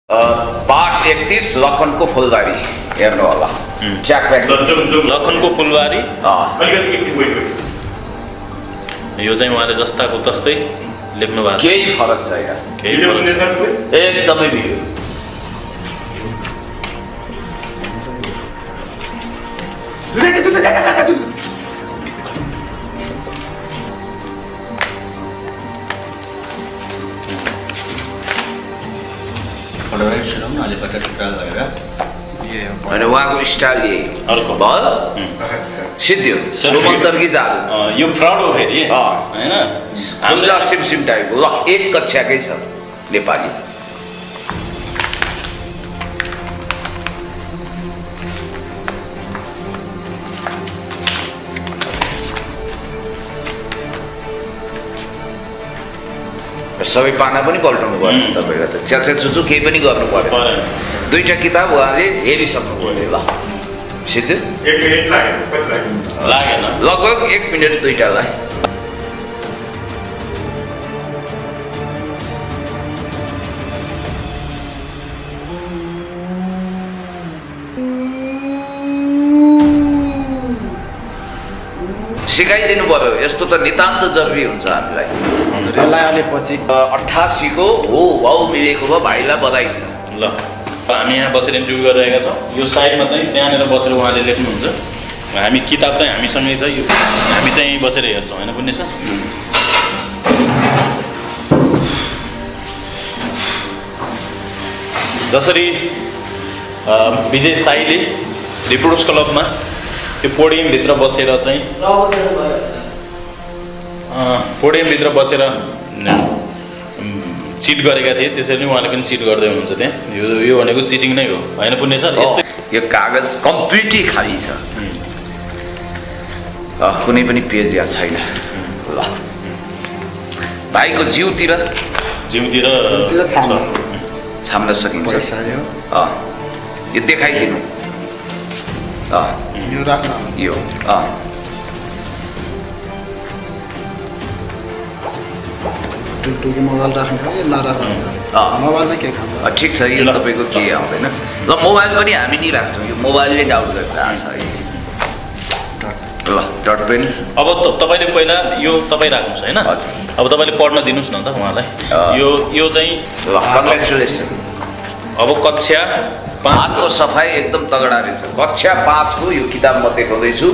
पाठ 31 लखनको फुलबारी हेर्नु होला। लखनको फुलबारी यो चाहिँ उहाँले जस्ताको तस्तै लेख्नु भएको, केही फरक छैन, एकदमै भिडियो। अनि उहाँको स्टाइल यही अर्को भयो, सिद्धियो सुमन्तरकी जादु। यो फ्रड हो फेरि हैन, हामीलाई सिमसिम टाइपको ल एक कक्षाकै छ नेपाली। सबै पाना पनि पल्टाउनु पऱ्यो तपाईँलाई त, च्याचा चुचु केही पनि गर्नु पऱ्यो। दुईटा किताब उहाँले हेरिसक्नु पऱ्यो। ल सिद्धु 1 मिनेट लागेन, लगभग 1 मिनेट दुईटालाई। सिकाइदिनु पर्यो, यस्तो त नितान्त जरुरी हुन्छ हामीलाई। 88 को हो भाउ मिलेको भयो, भाइलाई बधाई छ। ल हामी यहाँ बसेर इन्टरभ्यू गरिरहेका छौँ। यो साइडमा चाहिँ त्यहाँनिर बसेर उहाँले लेख्नुहुन्छ, हामी किताब चाहिँ हामीसँगै छ, यो हामी चाहिँ यहीँ बसेर हेर्छौँ होइन पुण्य सर। जसरी विजय साईले रिपोर्टर्स क्लबमा त्यो पोडियमभित्र बसेर चाहिँ पोडियमभित्र बसेर चिट गरेका थिए, त्यसरी नै उहाँले पनि चिट गर्दै हुनुहुन्छ त्यहाँ। यो भनेको चिटिङ नै हो होइन पुण्य सर? यो कागज कम्प्लिटली खाली छ, कुनै पनि पेज यहाँ छैन। ल भाइको जिउतिर छाम्न सकिन्छ, यो देखाइदिनु। यो मोबाइल ठिक छ, यो तपाईँको केही आउँदैन। ल मोबाइल पनि हामी नि राख्छौँ, यो मोबाइलले डाउनलोड गरेर आएको छ। ल डट पेन। अब तपाईँले पहिला यो तपाईँ राख्नुहोस् होइन, अब तपाईँले पढ्न दिनुहोस् न त उहाँलाई। यो चाहिँ कङ्ग्रेचुलेसन। अब कक्षा 5 को सफाइ एकदम तगडा रहेछ। कक्षा 5 को यो किताब म देखाउँदैछु।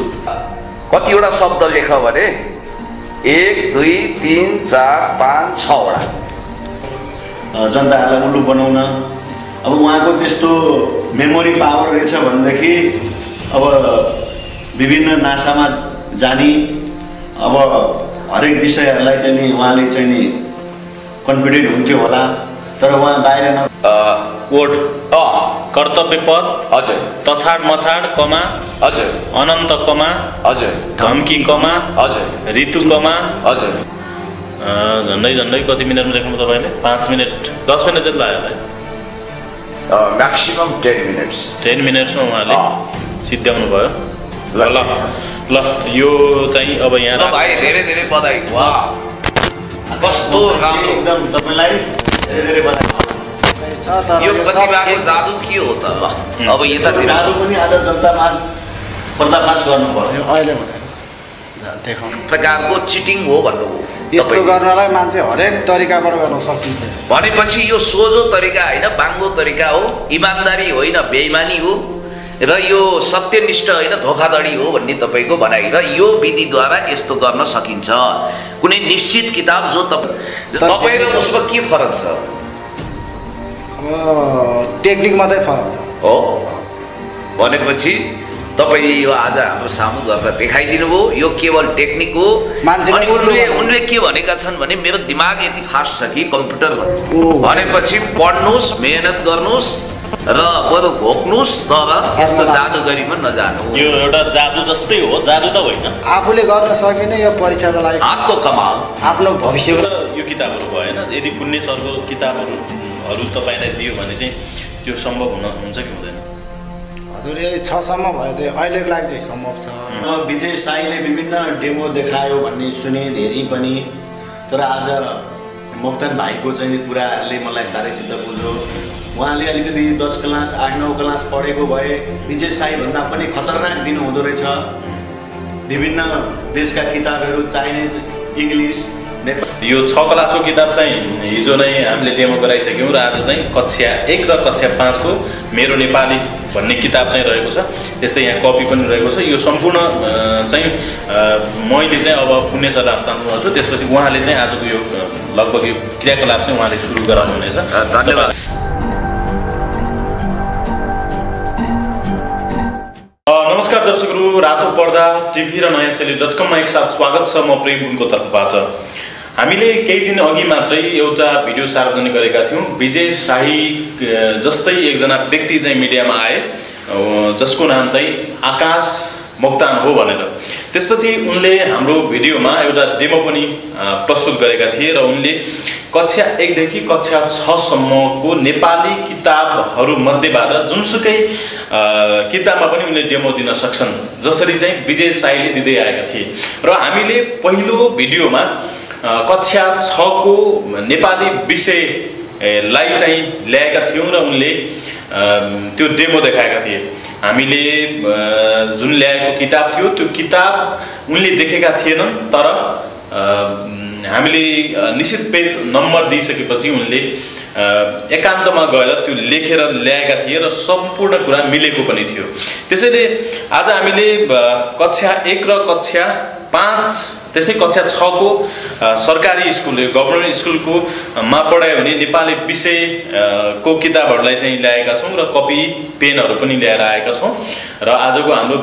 कतिवटा शब्द लेख भने 1 2 3 4 5 6 वटा जनताहरूलाई उल्लु बनाउन। अब उहाँको त्यस्तो मेमोरी पावर रहेछ भनेदेखि अब विभिन्न नासामा जाने, अब हरेक विषयहरूलाई चाहिँ नि उहाँले चाहिँ नि कन्फिडेन्ट हुन्थ्यो होला। तर उहाँ बाहिर न कोड कर्तव्य पद हजुर, तछाड मछाड कमा हजुर, अनन्त कमा हजुर, धम्की कमा हजुर, ऋतु कमा हजुर। झन्डै कति मिनटमा लेख्नु तपाईँले? 5 मिनट 10 मिनट जति लाग्यो होला। Maximum 10 minutes. 10 मिनट्समा उहाँले सिद्ध्याउनु भयो। ल यो चाहिँ अब यहाँ भाइ धेरै धेरै बधाई। वाह कस्तो राम्रो, एकदम तपाईँलाई धेरै धेरै बधाई। यो प्रतिभाको जादु के हो त? अब यता जादु पनि आज जनतामा पर्दाफास गर्नु पर्यो। अहिले प्रकारको चिटिङ हो भन्नु हो। यस्तो गर्नलाई मान्छे हरेक तरिकाबाट गर्न सकिन्छ भनेपछि यो सोझो तरिका होइन, बाङ्गो तरिका हो, इमान्दारी होइन बेइमानी हो, र यो सत्यनिष्ठ होइन धोखाधडी हो भन्ने तपाईँको भनाइ। र यो विधिद्वारा यस्तो गर्न सकिन्छ। कुनै निश्चित किताब जो तपाईँ र उसमा के फरक छ? टेक्निक मात्रै फरक छ हो भनेपछि तपाईँले यो आज हाम्रो सामु गरेर देखाइदिनु भयो। यो केवल टेक्निक हो। अनि उनले के भनेका छन् भने मेरो दिमाग यति फास्ट छ कि कम्प्युटर भनेपछि पढ्नुहोस्, मेहनत गर्नुहोस् र बरु घोक्नुहोस्, तर यस्तो जादुगरीमा नजानु। यो एउटा जादु जस्तै हो, जादु त होइन। आफूले गर्न सकिने यो परीक्षाको लागि हातको कमाल, आफ्नो भविष्यको। यो किताबहरू भएन, यदि पुण्य सरको किताबहरू तपाईँलाई दियो भने चाहिँ त्यो सम्भव हुन्छ कि हुँदैन? हजुर यही 6 सम्म भयो चाहिँ अहिलेको लागि चाहिँ सम्भव छ। विजय साईले विभिन्न डेमो देखायो भन्ने सुने धेरै पनि, तर आज मोक्तान भाइको चाहिँ कुराले मलाई साह्रै चित्त बुझ्यो। उहाँले अलिकति 10 क्लास 8-9 क्लास पढेको भए विजय साईभन्दा पनि खतरनाक दिनुहुँदो रहेछ। विभिन्न देशका किताबहरू चाइनिज, इङ्ग्लिस, नेपाली। यो 6 क्लासको किताब चाहिँ हिजो नै हामीले डेमो गराइसक्यौँ र आज चाहिँ कक्षा 1 र कक्षा 5 को मेरो नेपाली भन्ने किताब चाहिँ रहेको छ। त्यस्तै यहाँ कपी पनि रहेको छ। यो सम्पूर्ण चाहिँ मैले चाहिँ अब पुण्य सरलाई हस्तान्तरण गर्छु। त्यसपछि उहाँले चाहिँ आजको यो लगभग यो क्रियाकलाप चाहिँ उहाँले सुरु गराउनुहुनेछ। धन्यवाद। नमस्कार दर्शकहरू, रातो पर्दा टिभी र नयाँ शैली.com मा एकसाथ स्वागत छ। म प्रेम गुणको तर्फबाट। हामीले केही दिन अघि मात्रै एउटा भिडियो सार्वजनिक गरेका थियौँ। विजय शाही जस्तै एकजना व्यक्ति चाहिँ मिडियामा आए जसको नाम चाहिँ आकाश मोक्तान हो भनेर। त्यसपछि उनले हाम्रो भिडियोमा एउटा डेमो पनि प्रस्तुत गरेका थिए र उनले कक्षा 1 देखि कक्षा 6 सम्मको नेपाली किताबहरू मध्येबाट जुनसुकै किताबमा पनि उनले डेमो दिन सक्छन्, जसरी चाहिँ विजय शाहीले दिँदै आएका थिए। र हामीले पहिलो भिडियोमा कक्षा 6 को नेपाली विषयलाई चाहिँ ल्याएका थियौँ र उनले त्यो डेमो देखाएका थिए। हामीले जुन ल्याएको किताब थियो त्यो किताब उनले देखेका थिएनन्, तर हामीले निश्चित पेज नम्बर दिइसकेपछि उनले एकान्तमा गएर त्यो लेखेर ल्याएका थिए र सम्पूर्ण कुरा मिलेको पनि थियो। त्यसैले आज हामीले कक्षा 1 र कक्षा 5 त्यस्तै कक्षा 6 को सरकारी स्कुल गभर्नमेन्ट स्कुलको मा पढायो भने नेपाली विषयको किताबहरूलाई चाहिँ ल्याएका छौँ र कपी पेनहरू पनि ल्याएर आएका छौँ। र आजको हाम्रो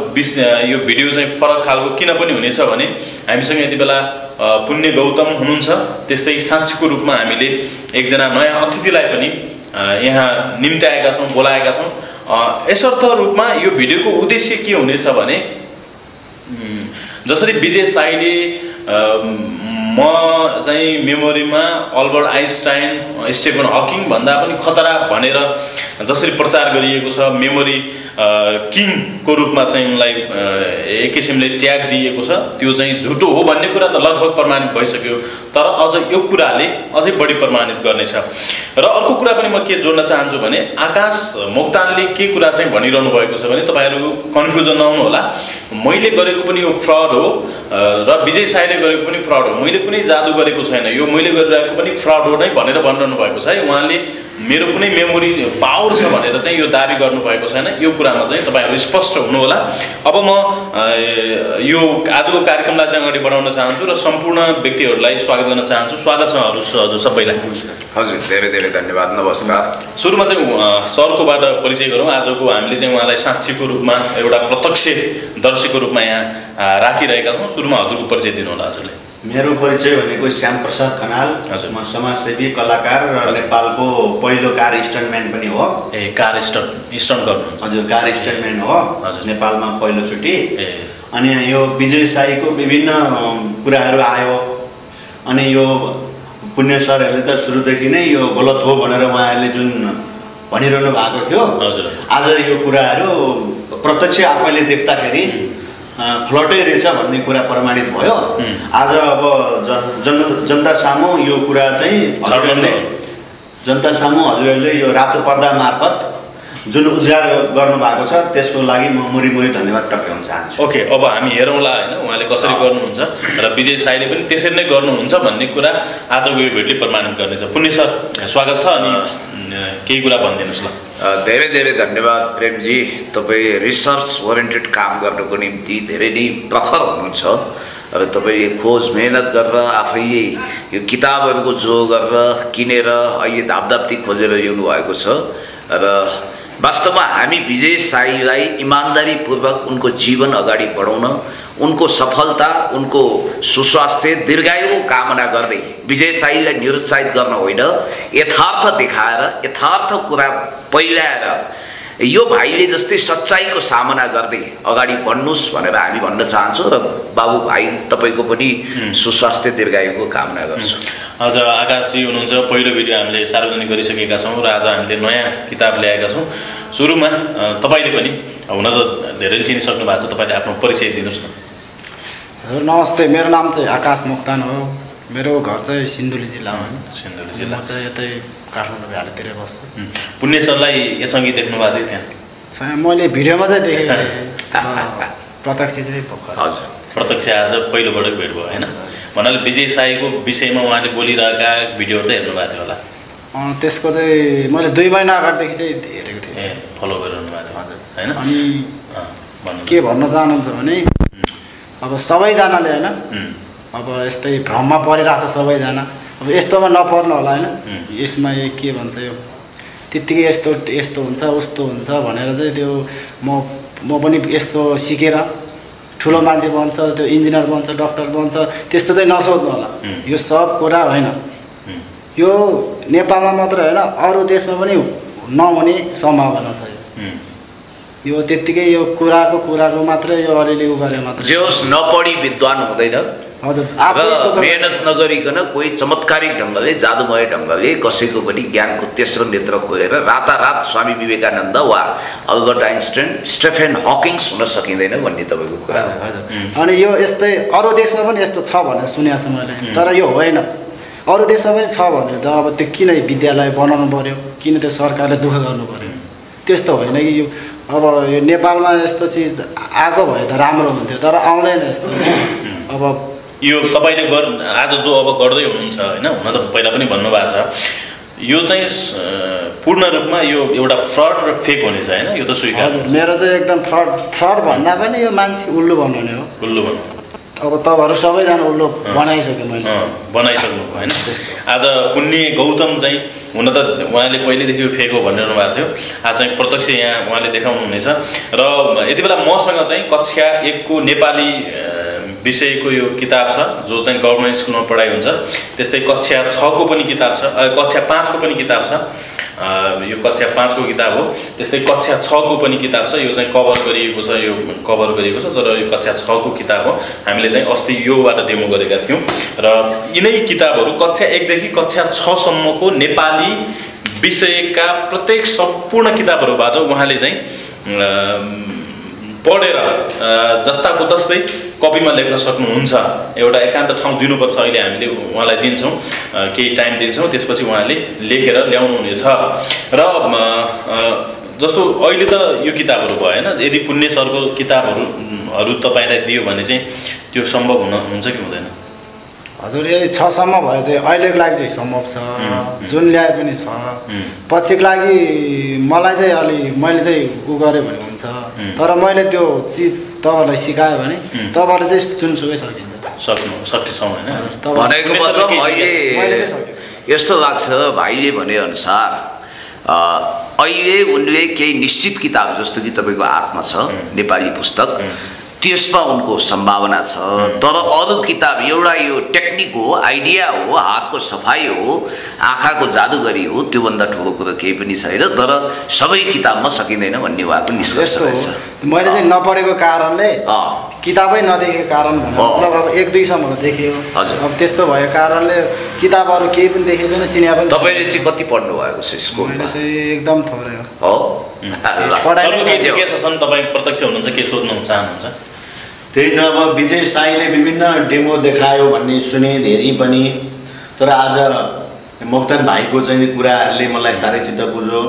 यो भिडियो चाहिँ फरक खालको किन पनि हुनेछ भने हामीसँग यति बेला पुण्य गौतम हुनुहुन्छ। त्यस्तै साक्षीको रूपमा हामीले एकजना नयाँ अतिथिलाई पनि यहाँ निम्त्याएका छौँ, बोलाएका छौँ। यसर्थ रूपमा यो भिडियोको उद्देश्य के हुनेछ भने जसरी विजय शाहीले म चाहिँ मेमोरीमा अल्बर्ट आइन्स्टाइन, स्टेफन हकिङ भन्दा पनि खतरा भनेर जसरी प्रचार गरिएको छ, मेमोरी किङको रूपमा चाहिँ उनलाई एक किसिमले ट्याग दिएको छ, त्यो चाहिँ झुटो हो भन्ने कुरा त लगभग प्रमाणित भइसक्यो। तर अझ यो कुराले अझै बढी प्रमाणित गर्नेछ। र अर्को कुरा पनि म के जोड्न चाहन्छु भने आकाश मोक्तानले के कुरा चाहिँ भनिरहनु भएको छ भने तपाईहरू कन्फ्युजन नहुनु होला। मैले गरेको पनि यो फ्रड हो र विजय शाहीले गरेको पनि फ्रड हो। मैले कुनै जादु गरेको छैन, यो मैले गरिरहेको पनि फ्रड हो नै भनेर भनिरहनु भएको छ है। उहाँले मेरो कुनै मेमोरी पावर छ भनेर चाहिँ यो दाबी गर्नुभएको छैन। यो कुरामा चाहिँ तपाईँहरू स्पष्ट हुनु होला। अब म यो आजको कार्यक्रमलाई चाहिँ अगाडि बढाउन चाहन्छु र सम्पूर्ण व्यक्तिहरूलाई स्वागत गर्न चाहन्छु। स्वागत छ हजुर सबैलाई। हजुर, धेरै धेरै धन्यवाद। नमस्कार। सुरुमा चाहिँ सरकोबाट परिचय गरौँ। आजको हामीले चाहिँ उहाँलाई साक्षीको रूपमा एउटा प्रत्यक्षदर्शीको रूपमा यहाँ राखिरहेका छौँ। सुरुमा हजुरको परिचय दिनु होला हजुरले। मेरो परिचय भनेको श्याम प्रसाद खनाल। म समाजसेवी, कलाकार र नेपालको पहिलो कार स्टन्टम्यान पनि हो। कार स्टन्ट गर्नुहुन्छ? हजुर, कार स्टन्टम्यान हो नेपालमा पहिलोचोटि। अनि यो विजय शाहीको विभिन्न कुराहरू आयो। अनि यो पुण्य सरहरूले त सुरुदेखि नै यो गलत हो भनेर उहाँहरूले जुन भनिरहनु भएको थियो, हजुर, आज यो कुराहरू प्रत्यक्ष आफैले देख्दाखेरि फ्लटै रहेछ भन्ने कुरा प्रमाणित भयो। आज अब जनता सामु यो कुरा चाहिँ जनता सामु हजुरहरूले यो रातो पर्दा मार्फत जुन उजागर गर्नुभएको छ त्यसको लागि म मुरी धन्यवाद टक्राउन चाहन्छु। ओके, अब हामी हेरौँला होइन उहाँले कसरी गर्नुहुन्छ र विजय शाहीले पनि त्यसरी नै गर्नुहुन्छ भन्ने कुरा आजको यो भिडियोले प्रमाणित गर्नेछ। पुण्य सर स्वागत छ। अनि केही कुरा भनिदिनुहोस् ल। धेरै धेरै धन्यवाद प्रेमजी। तपाईँ रिसर्च ओरिएन्टेड काम गर्नको निम्ति धेरै नै प्रखर हुनुहुन्छ र तपाईँ खोज मेहनत गरेर आफै यो किताबहरूको जो गरेर किनेर अहिले धापधाप्ती खोजेर ल्याउनु भएको छ। र वास्तवमा हामी विजय शाहीलाई इमान्दारीपूर्वक उनको जीवन अगाडि बढाउन, उनको सफलता, उनको सुस्वास्थ्य, दीर्घायु कामना गर्दै विजय शाहीलाई निरुत्साहित गर्न होइन, यथार्थ देखाएर यथार्थ कुरा पहिल्याएर यो भाइले जस्तै सच्चाइको सामना गर्दै अगाडि बढ्नुहोस् भनेर हामी भन्न चाहन्छौँ। र बाबु भाइ तपाईँको पनि सुस्वास्थ्य दीर्घायुको कामना गर्छु। आज आकाशजी हुनुहुन्छ। पहिलो भिडियो हामीले सार्वजनिक गरिसकेका छौँ र आज हामीले नयाँ किताब ल्याएका छौँ। सुरुमा तपाईँले पनि हुन त धेरैले चिनिसक्नु भएको छ, तपाईँले आफ्नो परिचय दिनुहोस् न। हजुर नमस्ते, मेरो नाम चाहिँ आकाश मोक्तान हो। मेरो घर चाहिँ सिन्धुली जिल्ला हो। सिन्धुली जिल्ला। म चाहिँ यतै काठमाडौँ भ्यालीतिर बस्छु। पुण्य सरलाई यसअघि देख्नु भएको थियो त्यहाँ? मैले भिडियोमा चाहिँ देखेको थिएँ, प्रत्यक्ष चाहिँ भर्खर। हजुर, प्रत्यक्ष आज पहिलोपटक भेट भयो होइन? भन्नाले विजय साईको विषयमा उहाँले बोलिरहेका भिडियोहरू त हेर्नु भएको थियो होला? त्यसको चाहिँ मैले 2 महिना अगाडिदेखि चाहिँ हेरेको थिएँ। फलो गरिरहनु भएको थियो हजुर होइन? अनि के भन्न चाहनुहुन्छ भने अब सबैजनाले होइन अब यस्तै भ्रममा परिरहेछ सबैजना, अब यस्तोमा नपर्नु होला होइन? यसमा के भन्छ यो त्यत्तिकै यस्तो हुन्छ उस्तो हुन्छ भनेर चाहिँ त्यो म पनि यस्तो सिकेर ठुलो मान्छे बन्छ, त्यो इन्जिनियर बन्छ, डक्टर बन्छ, त्यस्तो चाहिँ नसोच्नु होला। यो सब कुरा होइन, यो नेपालमा मात्र होइन अरू देशमा पनि नहुने सम्भावना छ। यो त्यत्तिकै यो कुराको मात्रै यो अलिअलि उ गरे मात्रै। जे होस् नपढी विद्वान हुँदैन। हजुर, मेहनत नगरिकन कोही चमत्कारिक ढङ्गले जादुमय ढङ्गले कसैको पनि ज्ञानको तेस्रो नेत्र खोलेर रातारात स्वामी विवेकानन्द वा अल्बर्ट आइन्स्टाइन, स्टेफेन हकिङ्स हुन सकिँदैन भन्ने तपाईँको कुरा। हजुर, अनि यो यस्तै अरू देशमा पनि यस्तो छ भनेर सुनेको छ मैले, तर यो होइन। अरू देशमा पनि छ भने त अब त्यो किन विद्यालय बनाउनु पर्यो, किन त्यो सरकारले दुःख गर्नु पर्यो? त्यस्तो होइन कि यो अब यो नेपालमा यस्तो चिज आएको भए त राम्रो हुन्थ्यो, तर आउँदैन यस्तो। अब यो तपाईँले आज जो अब गर्दै हुनुहुन्छ होइन, हुन त पहिला पनि भन्नुभएको छ, यो चाहिँ पूर्ण रूपमा यो एउटा फ्रड र फेक हुनेछ होइन? यो त स्वीकार। हजुर, मेरो चाहिँ एकदम फ्रड भन्दा पनि यो मान्छे उल्लु बनाउने हो। उल्लु बनाउने। अब तपाईँहरू सबैजना उल्लु बनाइसक्यो मैले। बनाइसक्नु होइन? आज पुण्य गौतम चाहिँ हुन त उहाँले पहिलेदेखि फेक हो भनिरहनु भएको थियो, आज चाहिँ प्रत्यक्ष यहाँ उहाँले देखाउनुहुनेछ। र यति बेला मसँग चाहिँ कक्षा 1 को नेपाली विषयको यो किताब छ, जो चाहिँ गभर्मेन्ट स्कुलमा पढाइ हुन्छ। त्यस्तै कक्षा 6 को पनि किताब छ, कक्षा 5 को पनि किताब छ। यो कक्षा 5 को किताब हो। त्यस्तै कक्षा 6 को पनि किताब छ, यो चाहिँ कभर गरिएको छ, तर यो कक्षा 6 को किताब हो। हामीले चाहिँ अस्ति योबाट डेमो गरेका थियौँ र यिनै किताबहरू कक्षा 1 देखि कक्षा 6 सम्मको नेपाली विषयका प्रत्येक सम्पूर्ण किताबहरूबाट उहाँले चाहिँ पढेर जस्ताको तस्तै कपीमा लेख्न सक्नुहुन्छ। एउटा एकान्त ठाउँ दिनुपर्छ, अहिले हामीले उहाँलाई दिन्छौँ, केही टाइम दिन्छौँ, त्यसपछि उहाँले लेखेर ल्याउनुहुनेछ। र जस्तो अहिले त यो किताबहरू भयो होइन, यदि पुण्य सरको किताबहरू तपाईँलाई दियो भने चाहिँ त्यो सम्भव हुन्छ कि हुँदैन? हजुर, यही 6 सम्म भयो चाहिँ अहिलेको लागि चाहिँ सम्भव छ, जुन ल्याए पनि छ। पछिको लागि मलाई चाहिँ मैले चाहिँ उ गरेँ भने हुन्छ, तर मैले त्यो चिज तपाईँहरूलाई सिकायो भने तपाईँहरूले चाहिँ जुनसुकै सकिन्छौँ होइन? भनेको मतलब अहिले यस्तो लाग्छ भाइले भनेअनुसार अहिले उनले केही निश्चित किताब जस्तो कि तपाईँको हातमा छ नेपाली पुस्तक, त्यसमा उनको सम्भावना छ। तर अरू किताब एउटा यो टेक्निक हो, आइडिया हो, हातको सफाइ हो, आँखाको जादुगरी हो, त्योभन्दा ठुलो कुरो केही पनि छैन। तर सबै किताबमा सकिँदैन भन्ने उहाँको निष्कर्ष रहेछ। मैले चाहिँ नपढेको कारणले, किताबै नदेखेको कारण मतलब अब 1-2 सम्म देख्यो। अब त्यस्तो भएको कारणले किताबहरू केही पनि देखेको छैन, चिनिया पनि। तपाईँले चाहिँ कति पढ्नु भएको छ स्कुलमा? मैले चाहिँ एकदम थोरै हो। के छन् तपाईँ प्रत्यक्ष हुनुहुन्छ, के सोध्नु चाहनुहुन्छ? त्यही त अब विजय साईले विभिन्न डेमो देखायो भन्ने सुने धेरै पनि, तर आज मोक्तान भाइको चाहिँ कुराहरूले मलाई साह्रै चित्त बुझ्यो।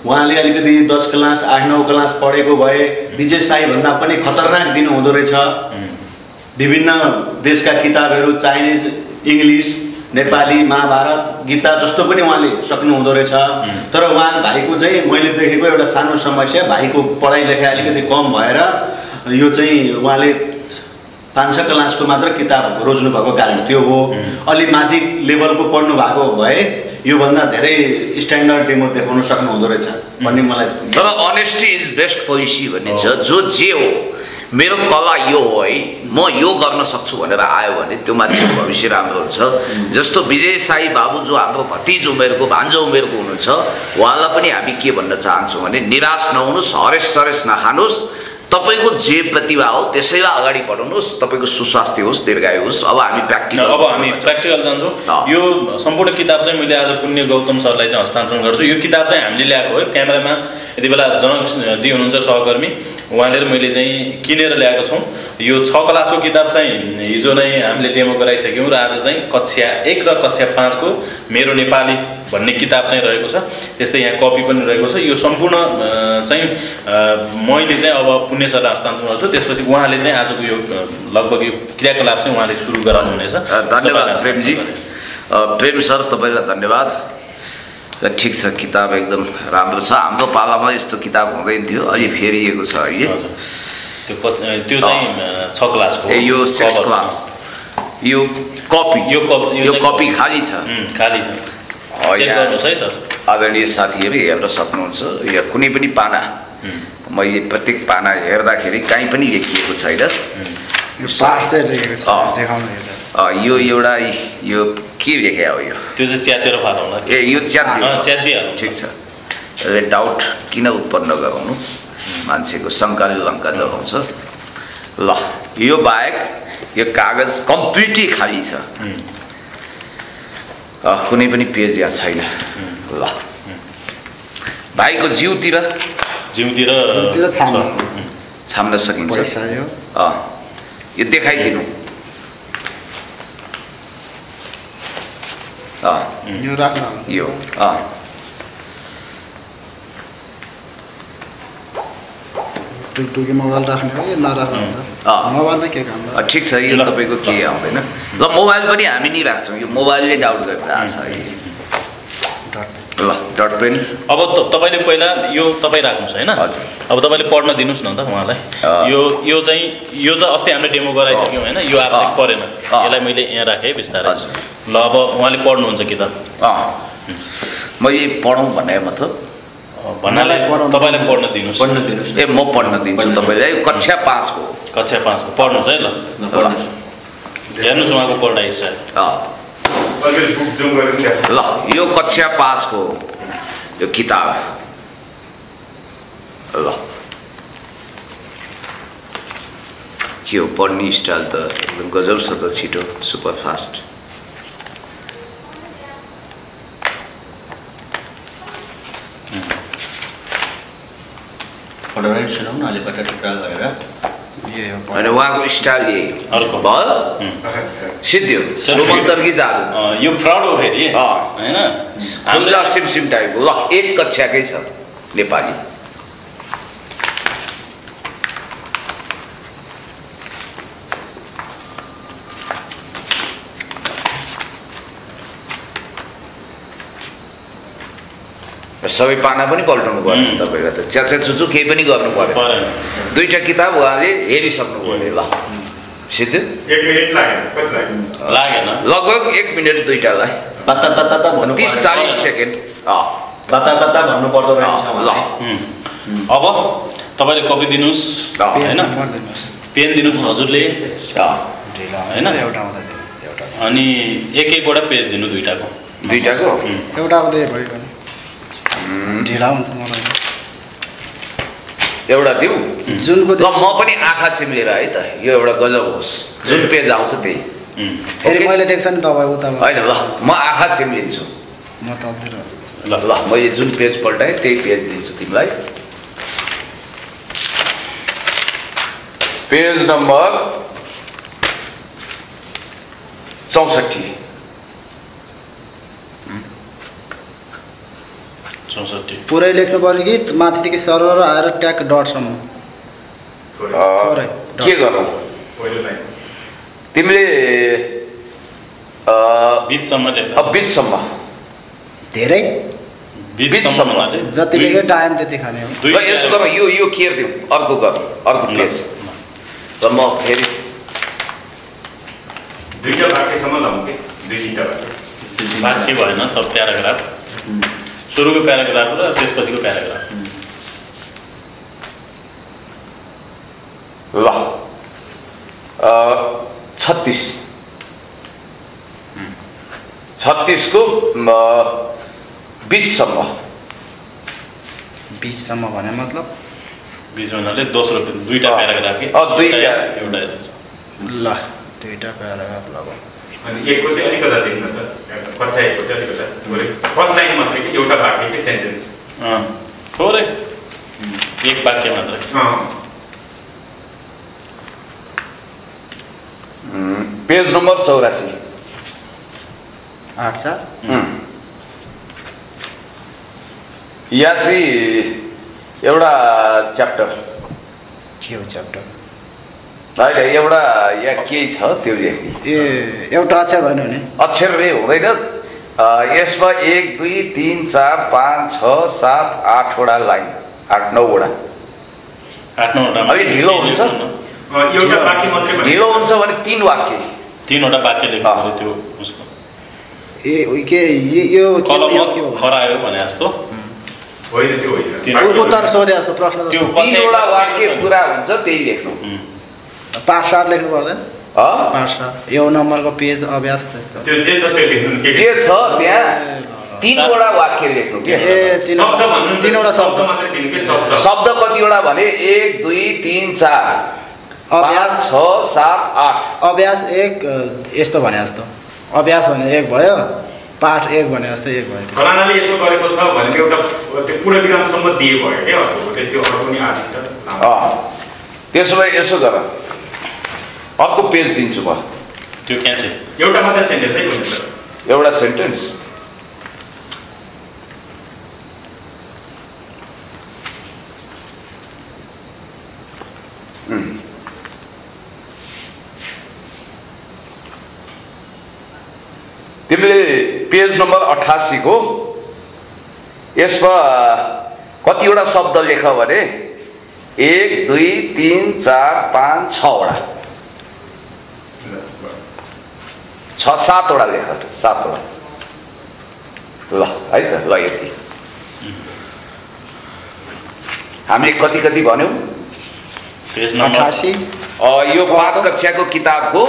उहाँले अलिकति 10 क्लास 8-9 क्लास पढेको भए विजय साई भन्दा पनि खतरनाक दिनुहुँदो रहेछ। विभिन्न देशका किताबहरू, चाइनिज, इङ्ग्लिस, नेपाली, महाभारत, गीता जस्तो पनि उहाँले सक्नुहुँदो रहेछ। तर उहाँ भाइको चाहिँ मैले देखेको एउटा सानो समस्या, भाइको पढाइ लेखाइ अलिकति कम भएर यो चाहिँ उहाँले 5-6 क्लासको मात्र किताब रोज्नु भएको कारण त्यो हो। अलि माथि लेभलको पढ्नु भएको भए योभन्दा धेरै स्ट्यान्डर्ड डेमो देखाउन सक्नुहुँदो रहेछ भन्ने मलाई। तर अनेस्टी इज बेस्ट पोलिसी भन्ने छ। जो जे हो, मेरो कला यो हो है, म यो गर्न सक्छु भनेर आयो भने त्यो मान्छेको भविष्य राम्रो हुन्छ। जस्तो विजय साई बाबु जो हाम्रो भतिज उमेरको, भान्जो उमेरको हुनुहुन्छ, उहाँलाई पनि हामी के भन्न चाहन्छौँ भने निराश नहुनुहोस्, हरेस सरेस नखानुहोस्, तपाईँको जे प्रतिभा हो त्यसैलाई अगाडि बढाउनुहोस्, तपाईँको सुस्वास्थ्य होस्, दीर्घायु होस्। अब हामी प्र्याक्टिकल जान्छौँ। यो सम्पूर्ण किताब चाहिँ मैले आज पुण्य गौतम सरलाई चाहिँ हस्तान्तरण गर्छु। यो किताब चाहिँ हामीले ल्याएको हो। क्यामेरामा यति बेला जनकजी हुनुहुन्छ सहकर्मी, उहाँले र मैले चाहिँ किनेर ल्याएको छौँ। यो 6 क्लासको किताब चाहिँ हिजो नै हामीले डेमो गराइसक्यौँ र आज चाहिँ कक्षा 1 र कक्षा 5 को मेरो नेपाली भन्ने किताब चाहिँ रहेको छ। त्यस्तै यहाँ कपी पनि रहेको छ। यो सम्पूर्ण चाहिँ मैले चाहिँ अब पुण्य सरलाई हस्तान्तरण गर्छु। त्यसपछि उहाँले चाहिँ आजको यो लगभग यो क्रियाकलाप चाहिँ उहाँले सुरु गराउनुहुनेछ। धन्यवाद प्रेमजी। प्रेम सर तपाईँलाई धन्यवाद। ठिक छ, किताब एकदम राम्रो छ। हाम्रो पालामा यस्तो किताब हुँदैन थियो, अहिले फेरिएको छ अहिले। त्यो चाहिँ 6 क्लासको, यो 6 क्लास। यो कपी खाली छ। खाली छ, चेक गर्नुहोस् है सर। आदरणीय साथीहरू हेर्न सक्नुहुन्छ। यो कुनै पनि पाना, मैले प्रत्येक पाना हेर्दाखेरि कहीँ पनि लेखिएको छैन। यो एउटा यो के लेखे हो? यो त्यो चाहिँ च्यातेर फालौँला। यो च्यातिहाल्नु। ठिक छ। डाउट किन उत्पन्न गराउनु? मान्छेको शङ्काले लङ्का जगाउँछ। ल, यो बाहेक यो कागज कम्प्लिटली खाली छ, कुनै पनि पेज यहाँ छैन। ल, भाइको जिउतिर छाम्न सकिन्छ। यो देखाइदिनु। यो राख्नु यो टुकी मोबाइल राख्ने हो कि नराख्नु हुन्छ? मोबाइल त के काम? ठिक छ, यो तपाईँको के आउँदैन। ल, मोबाइल पनि हामी नि राख्छौँ। यो मोबाइलले डाउट गरिरहेको छ अहिले। ल, डट पेन। अब तपाईँले पहिला यो तपाईँ राख्नुहोस् होइन। अब तपाईँले पढ्न दिनुहोस् न त उहाँलाई। यो चाहिँ अस्ति हामीले डेमो गराइसक्यौँ होइन। यो आवश्यक परेन, यसलाई मैले यहाँ राखेँ बिस्तारै। ल, अब उहाँले पढ्नुहुन्छ किताब। मैले पढौँ भने मतलब भन्नाले तपाईँले पढ्न दिनुहोस्। ए, म पढ्न दिन्छु तपाईँलाई। कक्षा 5 को पढ्नुहोस् है। ल, हेर्नुहोस् उहाँको पढाइ स्टाइल। ल, यो कक्षा 5 को यो किताब। ल, के हो पढ्ने स्टाइल त एकदम गजब छ त, छिटो, सुपर फास्ट। होइन, उहाँको स्टाइल यही भयो। सिद्धि हो, सुमन्तरकी जादु। यो फ्रड हो फेरि होइन, हामीलाई सिमसिम टाइपको। ल, 1 कक्षाकै छ नेपाली। सबै पाना पनि पल्टाउनु पऱ्यो तपाईँलाई त। च्याचा चुचु केही पनि गर्नु पऱ्यो। 2टा किताब उहाँले हेरिसक्नु पऱ्यो। ल, सिद्धि 1 मिनट लागेन, लगभग 1 मिनट 2टालाई 30-40 सेकेन्ड भन्नु पर्दो रहेछ। ल, अब तपाईँले कपी दिनुहोस् होइन, पेन दिनुहोस् हजुरले होइन, अनि एक-एकवटा पेज दिनु। 2टाको एउटा आउँदै भयो भने ढिला हुन्छ मलाई। एउटा दिउँ जुनको। ल, म पनि आँखा चिम्लेर है त, यो एउटा गजब होस्। जुन पेज आउँछ त्यही फेरि मैले देख्छ नि तपाईँ उता होइन। ल, म आँखा चिम्लिन्छु। म तलतिर। ल, मैले जुन पेज पल्टाएँ त्यही पेज दिन्छु तिमीलाई। Page number 64। 64 पुरै लेख्नु पर्यो कि माथिदेखि सरर आएर ट्याक डटसम्म? के गर्नु तिमीले? बिचसम्म धेरै बिचसम्म जति बेलै टाइम त्यति खाने हो। यसो गर, यो केयर दिउँ, अर्को गर, अर्को पेज। र म फेरि 2टा वाक्यसम्म लाउँ कि 2-3टा वाक्य भएन त, प्याराग्राफ। सुरुको प्याराग्राफ र त्यसपछिको प्याराग्राफ। ल, 36 को बिचसम्म भने मतलब बिचमा भन्नाले दोस्रो दुईटा प्याराग्राफ कि दुईटा एउटा ल दुईटा प्याराग्राफ ल अनि एकको चाहिँ अलिकता देख्न त कक्षा एकको चाहिँ अलिकता थोरै फर्स्ट लाइन मात्रै कि एउटा वाक्य कि सेन्टेन्स थोरै एक वाक्य मात्रै पेज नम्बर 84 8 यहाँ चाहिँ एउटा च्याप्टर के हो च्याप्टर होइन एउटा यहाँ के छ त्यो लेख्ने ए एउटा अक्षर होइन नि अक्षर रे हुँदैन यसमा 1 2 3 4 5 6 7 8 वटा लाइन 8 9 वटा 8 9 वटा अलि ढिलो हुन्छ एउटा वाक्य मात्रै ढिलो हुन्छ भने 3 वाक्य 3 वटा वाक्य लेख्नु पर्यो त्यो उसको ए के यो कलममा खरायो भने जस्तो होइन त्यो होइन उत्तर सोधे जस्तो प्रश्न त्यो 3 वटा वाक्य पुरा हुन्छ त्यही लेख्नु 5-7 लेख्नु पर्दैन ह 5-7 यो नम्बरको पेज अभ्यास त्यस्तो त्यो जे छ त्यो लेख्नु के जे छ त्यहाँ 3 वटा वाक्य लेख्नु के ए शब्द भन्नु 3 वटा शब्द मात्रै दिनु के शब्द शब्द कतिवटा भने 1 2 3 4 अभ्यास 5 6 7 8 अभ्यास 1 यस्तो भने जस्तो अभ्यास भने 1 भयो पाठ 1 भने जस्तो 1 भयो फलानाले यसो गरेको छ भने एउटा त्यो पूर्ण विरामसम्म दिए भयो के त्यो अरू पनि आदि छ त्यसो भए यसो गर अर्को पेज दिन्छु म त्यो क्या चाहिँ एउटा मात्रै सेन्टेन्स है कुनै एउटा सेन्टेन्स तिमीले पेज नम्बर 88 को यसमा कतिवटा शब्द लेख भने 1 2 3 4 5 6 वटा 6-7 वटा लेख 7 वटा ल है त ल यति हामीले कति कति भन्यौ पेज नम्बर 88 यो 5 कक्षाको किताबको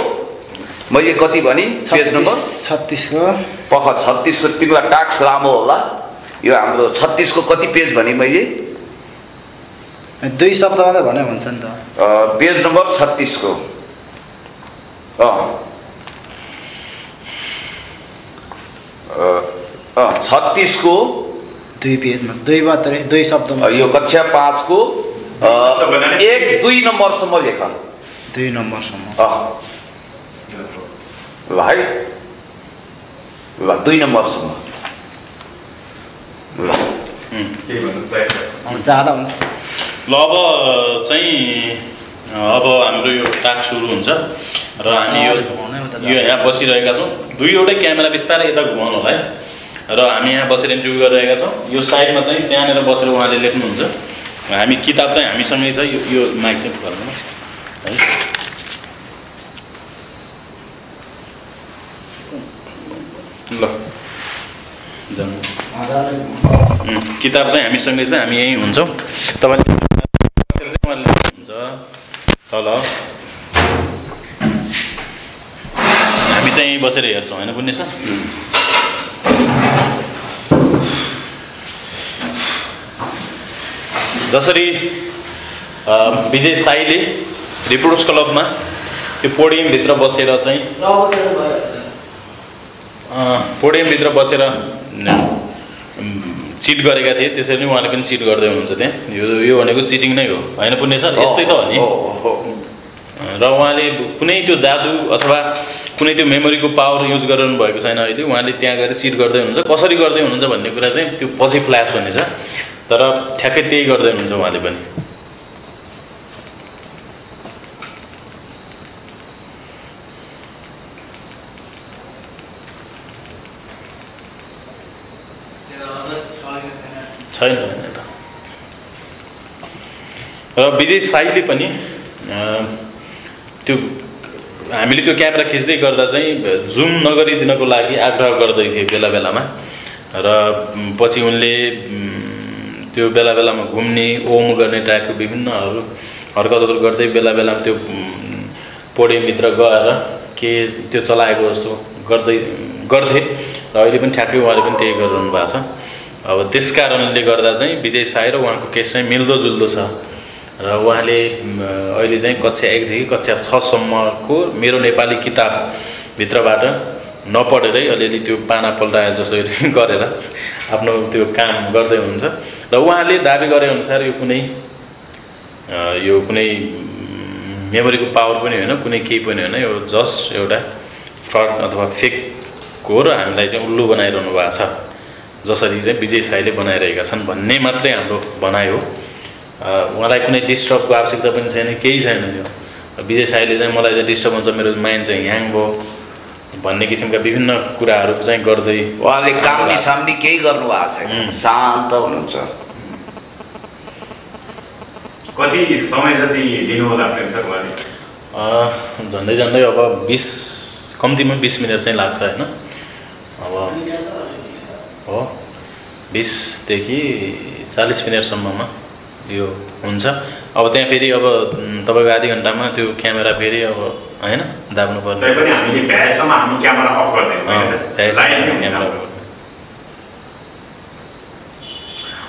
मैले कति भनि पेज नम्बर 36 को पख 36 को तिमीलाई टाक्स लामो होला यो हाम्रो 36 को कति पेज भने मैले 2 शब्द मात्रै भने भन्छ नि त पेज नम्बर 36 को 36 को 2 पेजमा 2 मात्रै 2 शब्दमा यो कक्षा 5 को 1-2 नम्बरसम्म लेख 2 नम्बरसम्म ल है ल 2 नम्बरसम्म ल के भन्नु ज्यादा हुन्छ ल अब चाहिँ अब हाम्रो यो टास्क सुरु हुन्छ र हामी यो यहाँ बसिरहेका छौँ दुईवटै क्यामेरा बिस्तारै यता घुमाउनु होला है र हामी यहाँ बसेर इन्टरभ्यू गरिरहेका छौँ यो साइडमा चाहिँ त्यहाँनिर बसेर उहाँले लेख्नुहुन्छ हामी किताब चाहिँ हामीसँगै छ यो माइक चाहिँ फर्नु है ल किताब चाहिँ हामीसँगै छ हामी यहीँ हुन्छौँ तपाईँले हुन्छ तल हामी चाहिँ यहीँ बसेर हेर्छौँ होइन बुझ्ने छ जसरी विजय साईले रिपोर्टर्स क्लबमा त्यो पोडियमभित्र बसेर चाहिँ पोडियमभित्र बसेर चिट गरेका थिए त्यसरी नै उहाँले पनि चिट गर्दै हुनुहुन्छ त्यहाँ यो भनेको चिटिङ नै हो होइन पुण्य सर यस्तै त हो नि र उहाँले कुनै त्यो जादु अथवा कुनै त्यो मेमोरीको पावर युज गरिरहनु भएको छैन अहिले उहाँले त्यहाँ गएर चिट गर्दै हुनुहुन्छ कसरी गर्दै हुनुहुन्छ भन्ने कुरा चाहिँ त्यो पछि फ्ल्यास हुनेछ तर ठ्याक्कै त्यही गर्दै हुनुहुन्छ उहाँले पनि छैन र विजय साईले पनि त्यो हामीले त्यो क्यामेरा खिच्दै गर्दा चाहिँ जुम नगरिदिनको लागि आग्रह गर्दै थिए बेला बेलामा र पछि उनले त्यो बेला बेलामा घुम्ने ओम गर्ने टाइपको विभिन्नहरू हरकतहरू गर्दै बेला बेलामा त्यो पोडियमभित्र गएर के त्यो चलाएको जस्तो गर्थे र अहिले पनि ठ्याक्कै उहाँले पनि त्यही गरिरहनु भएको छ अब त्यस कारणले गर्दा चाहिँ विजय साई र उहाँको केस चाहिँ मिल्दोजुल्दो छ र उहाँले अहिले चाहिँ कक्षा 1 देखि कक्षा 6 सम्मको मेरो नेपाली किताबभित्रबाट नपढेरै अलिअलि त्यो पाना पल्टाए जसरी गरेर आफ्नो त्यो काम गर्दै हुनुहुन्छ र उहाँले दाबी गरे अनुसार यो कुनै मेमोरीको पावर पनि होइन, कुनै केही पनि होइन, यो जस्ट एउटा फ्रड अथवा फेक हो र हामीलाई चाहिँ उल्लु बनाइरहनु भएको छ जसरी चाहिँ विजय साईले बनाइरहेका छन् भन्ने मात्रै हाम्रो भनाइ हो। उहाँलाई कुनै डिस्टर्बको आवश्यकता पनि छैन, केही छैन। यो विजय साईले चाहिँ मलाई चाहिँ डिस्टर्ब हुन्छ, मेरो माइन्ड चाहिँ ह्याङ भयो भन्ने किसिमका विभिन्न कुराहरू चाहिँ गर्दै उहाँले कामनी सामनी केही गर्नु भएको छैन, शान्त हुनुहुन्छ। कति समय जति दिनु होला प्रेम सर उहाँले? झन्डै झन्डै अब 20 कम्तीमा 20 मिनट चाहिँ लाग्छ होइन। अब हो 20 देखि 40 मिनटसम्ममा यो हुन्छ। अब त्यहाँ फेरि अब तपाईँको आधी घन्टामा त्यो क्यामेरा फेरि अब होइन दाब्नु पर्ने। तैपनि हामीले भ्याएसम्म हामी क्यामेरा अफ गर्दैनौँ।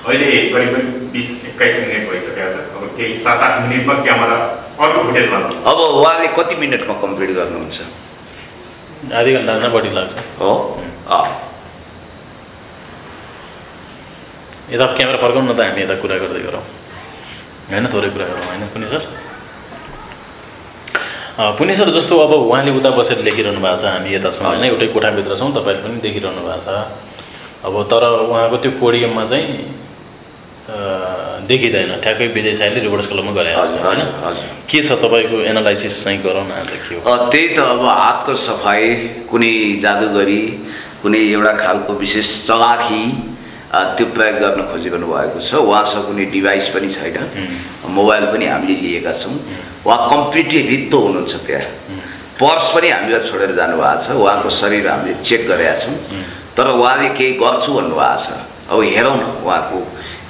अहिले करिब 20-21 मिनट भइसकेको छ। अब केही 7-8 मिनटमा क्यामेरा अर्को फुटेज भन्नु। अब उहाँले कति मिनटमा कम्प्लिट गर्नुहुन्छ? आधी घन्टाभन्दा बढी लाग्छ। हो यता क्यामेरा फर्काउँ न त, हामी यता कुरा गर्दै गरौँ होइन, थोरै कुरा गरौँ होइन। पुनि सर जस्तो अब उहाँले उता बसेर लेखिरहनु भएको छ, हामी यता छौँ होइन, एउटै कोठाभित्र छौँ, तपाईँले पनि देखिरहनु भएको छ। अब तर उहाँको त्यो पोडियममा चाहिँ देखिँदैन, ठ्याक्कै विजय साईले रिभर्स कलममा गरेको छ होइन। के छ तपाईँको एनालाइसिस चाहिँ गरौँ न आज के हो? त्यही त अब हातको सफाइ, कुनै जादुगरी, कुनै एउटा खालको विशेष चलाखी त्यो प्रयोग गर्न खोजिरहनु भएको छ। उहाँसँग कुनै डिभाइस पनि छैन, मोबाइल पनि हामीले लिएका छौँ। उहाँ कम्प्लिटली रित्तो हुनुहुन्छ। त्यहाँ पर्स पनि हामीलाई छोडेर जानुभएको छ। उहाँको शरीर हामीले चेक गरेका छौँ, तर उहाँले केही गर्छु भन्नुभएको छ। अब हेरौँ न उहाँको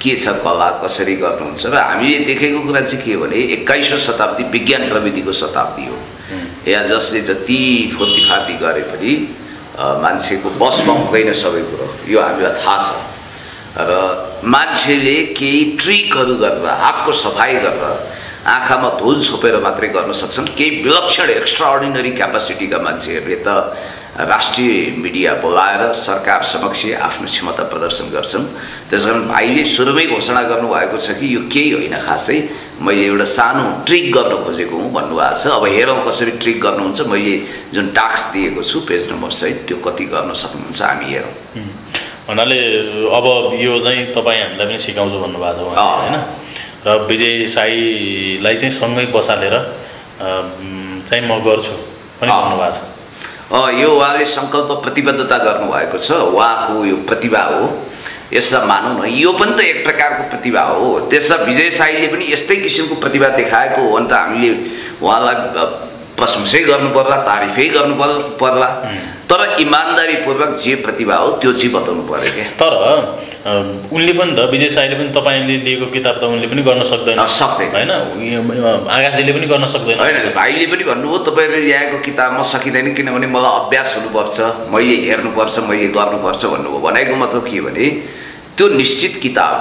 के छ कला, कसरी गर्नुहुन्छ। र हामीले देखेको कुरा चाहिँ के हो भने 21औं शताब्दी विज्ञान प्रविधिको शताब्दी हो। यहाँ जसले जति फुर्तीफार्ती गरे पनि मान्छेको बसमा हुँदैन सबै कुरो, यो हामीलाई थाहा छ। र मान्छेले केही ट्रिकहरू गरेर, हातको सफाइ गरेर, आँखामा धुल छोपेर मात्रै गर्न सक्छन्। केही विलक्षण एक्स्ट्राअर्डिनरी क्यापासिटीका मान्छेहरूले त राष्ट्रिय मिडिया बोलाएर सरकार समक्ष आफ्नो क्षमता प्रदर्शन गर्छन्। त्यसकारण भाइले सुरुमै घोषणा गर्नुभएको छ कि यो केही होइन, खासै मैले एउटा सानो ट्रिक गर्न खोजेको हुँ भन्नुभएको छ। अब हेरौँ कसरी ट्रिक गर्नुहुन्छ। मैले जुन टास्क दिएको छु पेज नम्बर सहित त्यो कति गर्न सक्नुहुन्छ हामी हेरौँ। भन्नाले अब यो चाहिँ तपाईँ हामीलाई पनि सिकाउँछु भन्नुभएको छ होइन। र विजय साईलाई चाहिँ सँगै बसालेर चाहिँ म गर्छु पनि भन्नुभएको छ। यो उहाँले सङ्कल्प प्रतिबद्धता गर्नुभएको छ। उहाँको यो प्रतिभा हो, यसलाई मानौँ न, यो पनि त एक प्रकारको प्रतिभा हो। त्यसलाई विजय साईले पनि यस्तै किसिमको प्रतिभा देखाएको हो भने त हामीले उहाँलाई प्रशंसै गर्नु पर्ला, तारिफै गर्नु पर्ला। तर इमान्दारीपूर्वक जे प्रतिभा हो त्यो चाहिँ बताउनु पर्यो क्या। तर उनले पनि त विजय साईले पनि तपाईँले लिएको किताब त उनले पनि गर्न सक्दैन होइन, आकाशजीले पनि गर्न सक्दैन होइन। भाइले पनि भन्नुभयो तपाईँले ल्याएको किताबमा सकिँदैन, किनभने मलाई अभ्यास हुनुपर्छ, मैले हेर्नुपर्छ, मैले गर्नुपर्छ भन्नुभयो। भनेको मतलब के भने त्यो निश्चित किताब,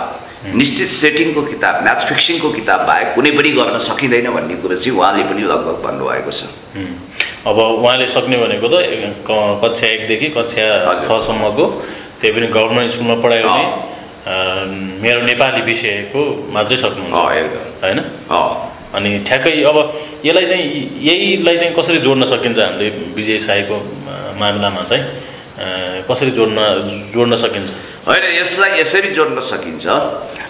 निश्चित सेटिङको किताब, म्याच फिक्सिङको किताब बाहेक कुनै पनि गर्न सकिँदैन भन्ने कुरो चाहिँ उहाँले पनि लगभग भन्नुभएको छ। अब उहाँले सक्ने भनेको त कक्षा 1 देखि कक्षा 6 सम्मको, त्यही पनि गभर्मेन्ट स्कुलमा पढायो भने मेरो नेपाली विषयको मात्रै सक्नुहुन्छ होइन। अनि ठ्याक्कै अब यहीलाई चाहिँ कसरी जोड्न सकिन्छ हामीले विजय साईको मामलामा चाहिँ कसरी जोड्न सकिन्छ? होइन, यसलाई यसरी जोड्न सकिन्छ।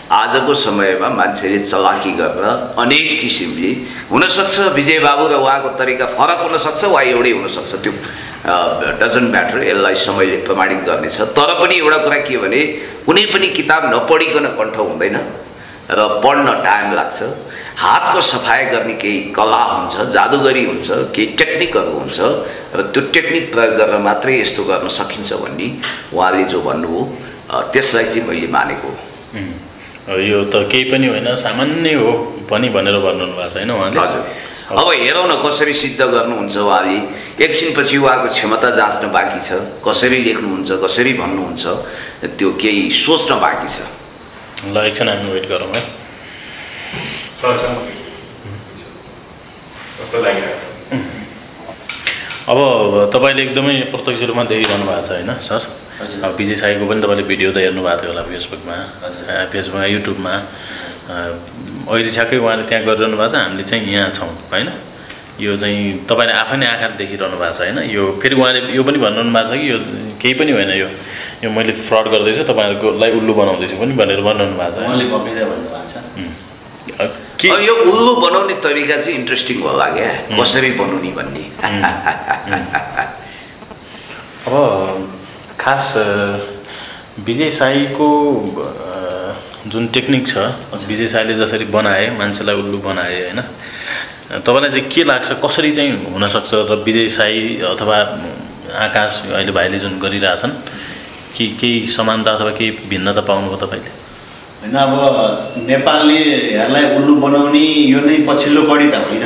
आजको समयमा मान्छेले चलाखी गरेर अनेक किसिमले, हुनसक्छ विजय बाबु र उहाँको तरिका फरक हुनसक्छ वा एउटै हुनसक्छ, त्यो डजन्ट म्याटर, यसलाई समयले प्रमाणित गर्नेछ। तर पनि एउटा कुरा के भने कुनै पनि किताब नपढिकन कण्ठ हुँदैन र पढ्न टाइम लाग्छ। हातको सफाइ गर्ने केही कला हुन्छ, जादुगरी हुन्छ, केही टेक्निकहरू हुन्छ र त्यो टेक्निक प्रयोग गरेर मात्रै यस्तो गर्न सकिन्छ भन्ने उहाँले जो भन्नुभयो त्यसलाई चाहिँ मैले मानेको। यो त केही पनि होइन, सामान्य हो पनि भनेर भन्नुभएको छ होइन उहाँले। हजुर, अब हेरौँ न कसरी सिद्ध गर्नुहुन्छ उहाँले। एकछिनपछि उहाँको क्षमता जाँच्न बाँकी छ, कसरी लेख्नुहुन्छ, कसरी भन्नुहुन्छ, त्यो केही सोच्न बाँकी छ। ल एकछिन हामी वेट गरौँ है। सरसँग कस्तो लागिरहेको छ? अब तपाईँले एकदमै प्रत्यक्ष रूपमा देखिरहनु भएको छ होइन सर? अब विजय साईको पनि तपाईँले भिडियो त हेर्नुभएको थियो होला फेसबुकमा युट्युबमा। अहिले ठ्याक्कै उहाँले त्यहाँ गरिरहनु भएको छ, हामीले चाहिँ यहाँ छौँ होइन? यो चाहिँ तपाईँले आफै नै आँखाले देखिरहनु भएको छ होइन? यो फेरि उहाँले यो पनि भन्नु भएको छ कि यो केही पनि होइन, यो मैले फ्रड गर्दैछु, तपाईँहरूकोलाई उल्लु बनाउँदैछु पनि भनेर भन्नु भएको छ। उहाँले भन्नुभएको छ के यो उल्लु बनाउने तरिका चाहिँ इन्ट्रेस्टिङ होला क्या, कसरी बनाउने भन्ने। अब खास विजय साईको जुन टेक्निक छ, विजय साईले जसरी बनाए, मान्छेलाई उल्लु बनाए होइन, तपाईँलाई चाहिँ के लाग्छ कसरी चाहिँ हुनसक्छ र विजय साई अथवा आकाश अहिले भाइले जुन गरिरहेछन् कि केही समानता अथवा केही भिन्नता पाउनुभयो तपाईँले? होइन, अब नेपालीहरूलाई उल्लु बनाउने यो नै पछिल्लो कडी त होइन।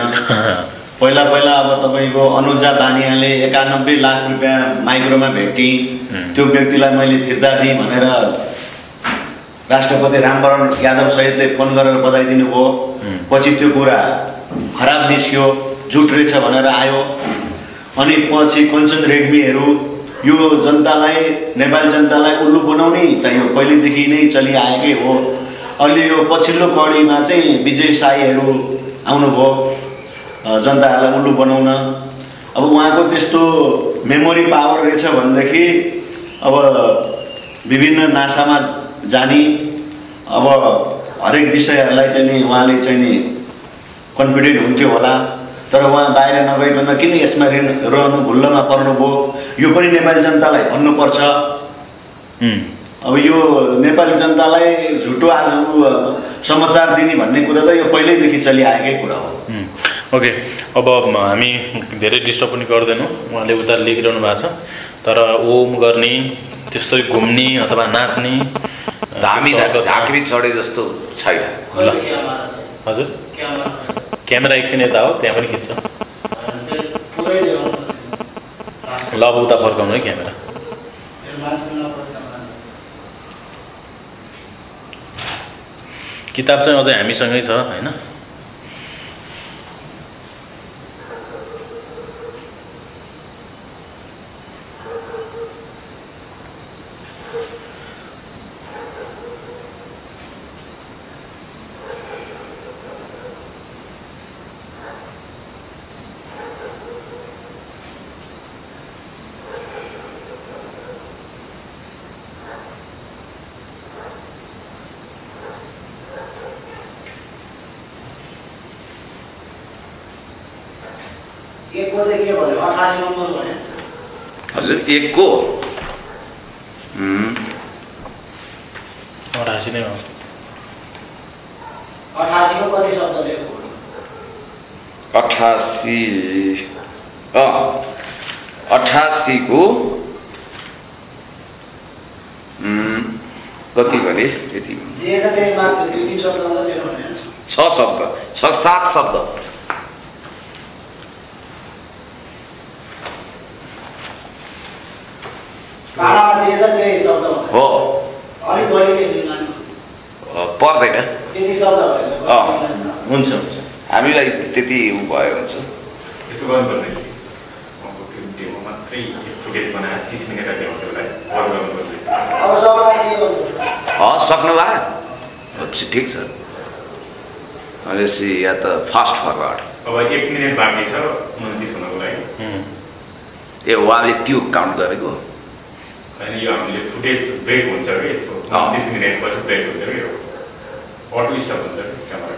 पहिला अब तपाईँको अनुजा बानियाले 91 लाख रुपियाँ माइक्रोमा भेटेँ, त्यो व्यक्तिलाई मैले फिर्ता दिएँ भनेर राष्ट्रपति रामवरण यादव सहितले फोन गरेर बधाई दिनुभयो। पछि त्यो कुरा खराब निस्क्यो, झुट रहेछ भनेर आयो। अनि पछि कञ्चन रेग्मीहरू यो जनतालाई, नेपाली जनतालाई उल्लु बनाउने त यो पहिलेदेखि नै चलिआएकै हो। अहिले यो पछिल्लो कडीमा चाहिँ विजय साईहरू आउनुभयो जनताहरूलाई उल्लु बनाउन। अब उहाँको त्यस्तो मेमोरी पावर रहेछ भनेदेखि अब विभिन्न नासामा जाने, अब हरेक विषयहरूलाई चाहिँ नि उहाँले चाहिँ नि कन्फिडेन्ट हुन्थ्यो होला। तर उहाँ बाहिर नगइकन किन यसमा रहनु, भुल्लमा पर्नुभयो, यो पनि नेपाली जनतालाई भन्नुपर्छ। अब यो नेपाली जनतालाई झुटो आज समाचार दिने भन्ने कुरा त यो पहिल्यैदेखि चलिआएकै कुरा हो। ओके, अब हामी धेरै डिस्टर्ब पनि गर्दैनौँ, उहाँले उता लेखिरहनु भएको छ। तर ओम गर्ने, त्यस्तै घुम्ने अथवा नाच्ने धामी झाँक्री चढे जस्तो छैन। ल हजुर, क्यामेरा एकछिन यता हो, त्यहाँ पनि खिच्छ। ल अब उता फर्काउनु है क्यामेरा। किताब चाहिँ अझै हामीसँगै छ होइन? एकको चाहिँ के भन्यो? 88 नम्बर भन्यो हजुर। एकको 88 नै हो। 88 को कति शब्द लेख्नु? 88 को कति भने त्यति जे छ त्यही मात्र 2-3 शब्द मात्र लेख्नु भने 6 शब्द, 6-7 शब्द। कानामा जे छ त्यही शब्द हो, अलि बढी लेख्दिन पर्दैन त्यति शब्द होइन। हुन्छ हामीलाई त्यति भयो हुन्छ। यस्तो गर्नुपर्ने थियो, अब त्यो डेमो मात्रै फुटेज बनाएर 30 मिनट ल्याउँथ्योलाई पज गर्नुपर्ने थियो। अब सबलाई के गर्नु? सक्नु भयो, ठिक छ। भनेपछि या त फास्ट फरवर्ड। अब 1 मिनट बाँकी छ 29 हुनको लागि। ए उहाँले त्यो काउन्ट गरेको होइन, यो हामीले फुटेज ब्रेक हुन्छ कि यसको 29 मिनट पछि ब्रेक हुन्छ कि अटो स्टप हुन्छ कि क्यामेरा।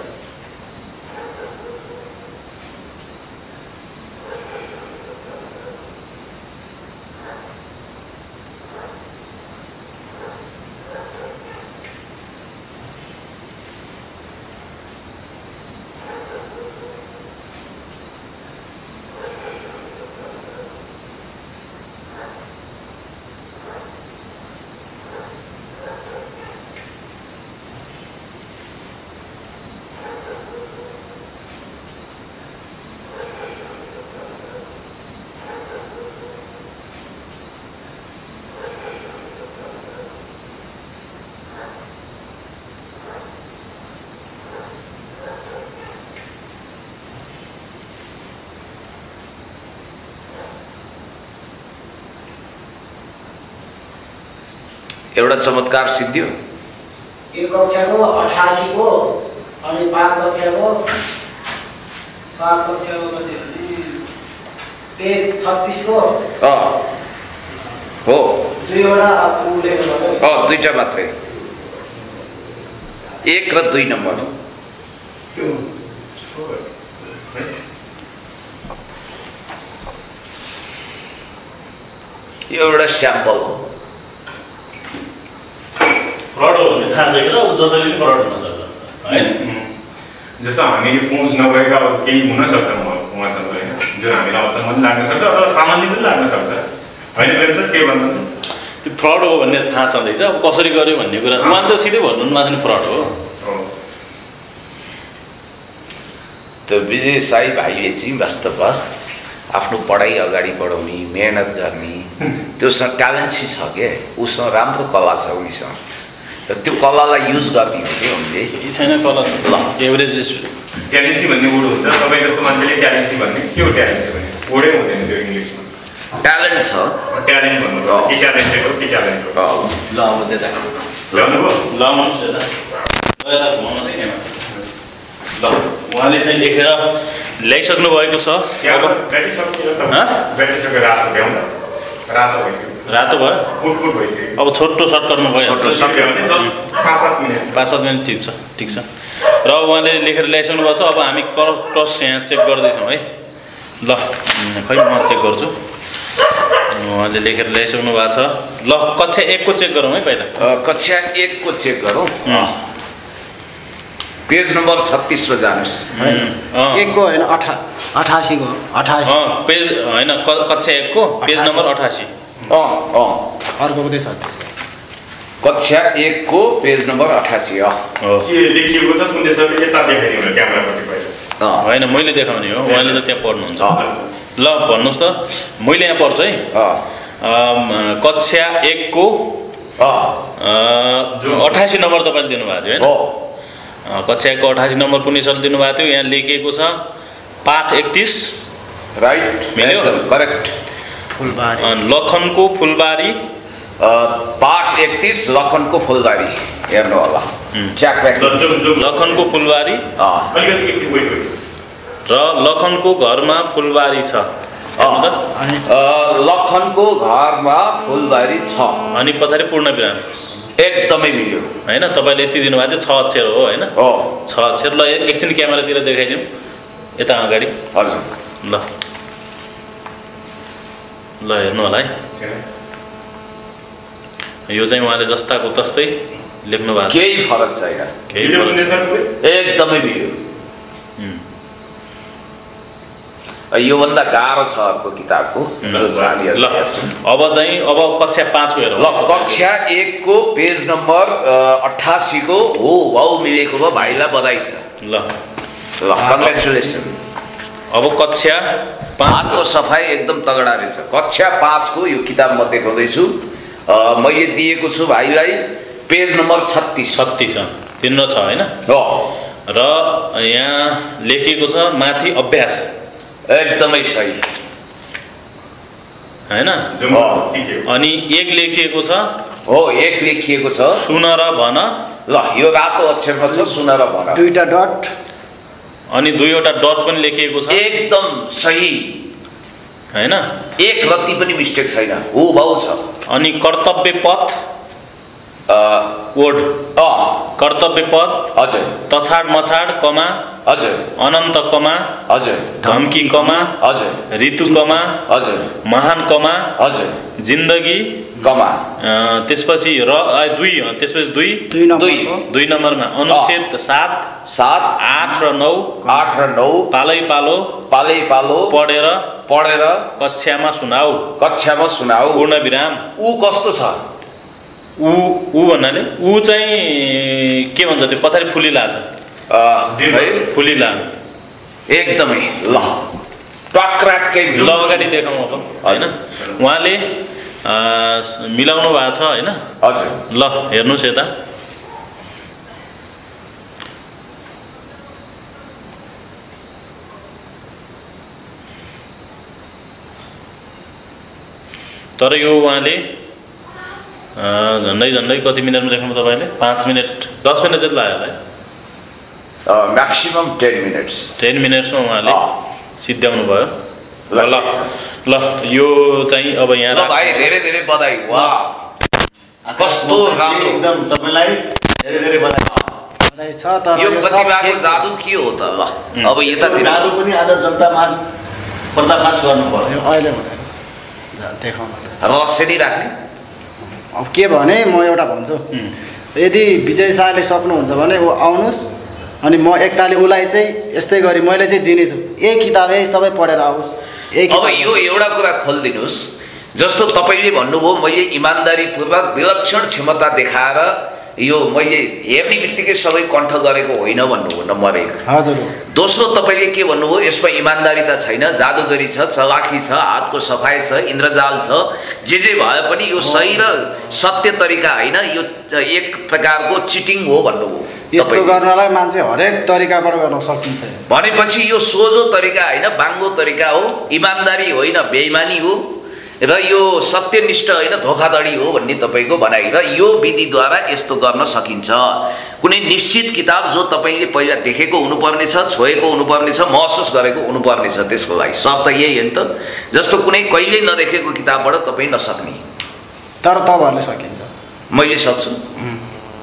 एउटा चमत्कार सिद्धियो। एक कक्षाको 88 को अनि 5 कक्षाको कति भने पेज 36 को हो दुईवटा उलेको भयो। दुईटा मात्रै, 1 र 2 नम्बर। यो एउटा स्याम्पल हो। फ्रड हो भन्ने थाहा छ कि जसरी पनि फ्रड हुन सक्छ हैन। जस्तो हामीले पहुँच नभएका केही हुनसक्छ उहाँसँग होइन, जुन हामीलाई अचम्म पनि लाग्न सक्छ अथवा सामान्य पनि लाग्न सक्छ होइन प्रेम सर, के भन्नुहुन्छ? त्यो फ्रड हो भन्ने थाहा छँदैछ, अब कसरी गर्यो भन्ने कुरा उहाँले त सिधै भन्नु भएको छ नि फ्रड हो। त्यो विजय साई भाइले चाहिँ वास्तवमा आफ्नो पढाइ अगाडि बढाउने, मेहनत गर्ने त्योसँग ट्यालेन्ट छ क्या, उसँग राम्रो कला छ उनीसँग, र त्यो कलालाई युज गर्ने हो कि उनले। केही छैन कला एभरेज ट्यालेन्सी भन्ने वर्ड हुन्छ, तपाईँ जस्तो मान्छेले ट्यालेन्सी भन्ने के हो? ट्यालेन्सी भन्ने वर्डै हुँदैन त्यो इङ्ग्लिसमा। ट्यालेन्ट छ, ट्यालेन्ट भन्नु के ट्यालेन्टेड हो, के ट्यालेन्ट हो। ल अब त्यता ल्याउनुभयो लाउनुहोस् यता घुमाउनुहोस् है त्यहाँ। ल उहाँले चाहिँ लेखेर ल्याइसक्नु भएको छ। ब्याट्री रातो भ्याउँछ, रातो भइसक्यो, रातो भयो, फुट भइसक्यो। अब छोटो सर्टकटमा भयो, 5-7 मिनट ठिक छ। र उहाँले लेखेर ल्याइसक्नु भएको छ। अब हामी क्रस यहाँ चेक गर्दैछौँ है। ल खै म चेक गर्छु। उहाँले लेखेर ल्याइसक्नु भएको छ। ल कक्षा 1 को चेक गरौँ है पहिला। कक्षा 1 को चेक गरौँ। पेज नम्बर 36 मा जानुहोस्। 1 को होइन 88 को 88 पेज होइन कक्षा 1 को पेज नम्बर 88। अर्को चाहिँ 36। कक्षा 1 को पेज नम्बर 88 के लेखिएको छ कुन देशले यता देखाइदिनु होला क्यामेरापट्टि पहिला। होइन मैले देखाउने हो, उहाँले त त्यहाँ पढ्नुहुन्छ। ल भन्नुहोस् त, मैले यहाँ पढ्छु है। कक्षा 1 को 88 नम्बर तपाईँले दिनुभएको थियो होइन? कक्षा 1 को 88 नम्बर कुनै सर दिनुभएको थियो। यहाँ लेखिएको छ पाठ 31 राइट, मिल्यो? करेक्ट। फुलबारी लखनको फुलबारी, पाठ 31 लखनको फुलबारी हेर्नु होला। लखनको फुलबारी र लखनको घरमा फुलबारी छ। लखनको घरमा फुलबारी छ अनि पछाडि पूर्ण विराम। एकदमै मिल्यो हैन? तपाईले यति दिनुभएको थियो 6 अक्षर हो हैन? 6 अक्षर। ल एकछिन क्यामेरातिर देखाइदिउँ यता अगाडि। हजुर ल ल हेर्नु होला है। यो चाहिँ उहाँले जस्ताको तस्तै लेख्नु भएको छ, केही फरक छैन, एकदमै मिल्यो। यो भन्दा गाह्रो छ अर्को किताबको। ल अब चाहिँ अब कक्षा 5 को हेरौँ। ल कक्षा 1 को पेज नम्बर 88 को हो भाउ मिलेको भयो, भाइलाई बधाई छ। ल कङ्ग्रेचुलेसन। अब कक्षा 5 को सफाई एकदम तगडा रहेछ। कक्षा 5 को यो किताब म देखाउँदैछु, मैले दिएको छु भाइलाई पेज नम्बर 36 3 र 6 हैन? र यहाँ लेखिएको छ माथि अभ्यास। एकदमै सही हैन? अनि 1 लेखिएको छ। हो 1 लेखिएको छ, सुन र भन। ल यो रातो अक्षरमा छ, सुन र भन। 2टा डट अनि 2वटा डट पनि लेखिएको छ। एकदम सही हैन? 1 रत्ती पनि मिस्टेक छैन, हो भाउ छ। अनि कर्तव्य पथ वर्ड कर्तव्य पद, हजुर, तछाड मछाड कमा, हजुर, अनन्त कमा, हजुर, धम्की कमा, हजुर, ऋतु कमा, हजुर, महान कमा, हजुर, जिन्दगी कमा, त्यसपछि र 2 त्यसपछि 2 नम्बरमा अनुच्छेद 7 8 र 9 पालै पालो पढेर कक्षामा सुनाऊ पूर्ण विराम। ऊ कस्तो छ? ऊ भन्नाले ऊ चाहिँ के भन्छ त्यो पछाडि फुलिला छ, फुलिला एकदमै। ल टक्राटकै ल अगाडि देखाउँ अब हैन? उहाँले मिलाउनु भएको छ हैन? हजुर। ल हेर्नुस् यता। तर यो उहाँले झन्डै कति मिनटमा देख्नु तपाईँले 5 मिनट 10 मिनट जति लाग्यो होला म्याक्सिमम 10 मिनट्स 10 मिनट्समा उहाँले सिद्ध्याउनु भयो ल ल यो चाहिँ अब यहाँ भाइ धेरै धेरै बधाई वाह कस्तो राम्रो एकदम तपाईलाई धेरै धेरै बधाई छ तर यो प्रतिभाको जादु के हो त ल अब यतातिर जादु पनि आज जनतामा पर्दाफास गर्नु पर्यो अहिले हुँदैन देखाउन रहस्य नै राख्ने अब के भने म एउटा भन्छु यदि विजय शाहले सक्नुहुन्छ भने ऊ आउनुहोस् अनि म एकताले उसलाई चाहिँ यस्तै गरी मैले चाहिँ दिनेछु एक किताबै सबै पढेर आओस् अब यो एउटा कुरा खोलिदिनुहोस् जस्तो तपाईँले भन्नुभयो मैले इमान्दारीपूर्वक विलक्षण क्षमता देखाएर यो मैले हेर्ने बित्तिकै सबै कण्ठ गरेको होइन भन्नुभयो नम्बर 1 हजुर दोस्रो तपाईँले के भन्नुभयो यसमा इमान्दारिता छैन जादुगरी छ चलाखी छ हातको सफाइ छ इन्द्रजाल छ जे भए पनि यो सही र सत्य तरिका होइन यो एक प्रकारको चिटिङ हो भन्नुभयो यस्तो गर्नलाई मान्छे हरेक तरिकाबाट गर्न सकिन्छ भनेपछि यो सोझो तरिका होइन बाङ्गो तरिका हो इमान्दारी होइन बेइमानी हो र यो सत्यनिष्ठ होइन धोखाधडी हो भन्ने तपाईँको भनाइ र यो विधिद्वारा यस्तो गर्न सकिन्छ कुनै निश्चित किताब जो तपाईँले पहिला देखेको हुनुपर्ने छ छोएको हुनुपर्ने छ महसुस गरेको हुनुपर्ने छ त्यसको लागि सब त यही हो नि त जस्तो कुनै कहिल्यै नदेखेको किताबबाट तपाईँ नसक्ने तर तपाईँहरूले सकिन्छ मैले सक्छु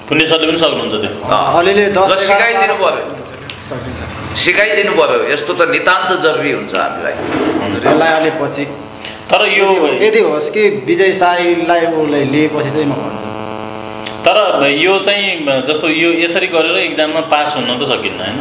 पुण्य सरले पनि सक्नुहुन्छ त्यो अलिअलि सिकाइदिनु पर्यो सकिन्छ सिकाइदिनु पर्यो यस्तो त नितान्त जरुरी हुन्छ हामीलाई यसलाई अलि पछि तर यो यदि होस् कि विजय शाहीलाई उसले लिएपछि चाहिँ म भन्छु तर यो चाहिँ जस्तो यो यसरी गरेर एक्जाममा पास हुन त सकिन्न हैन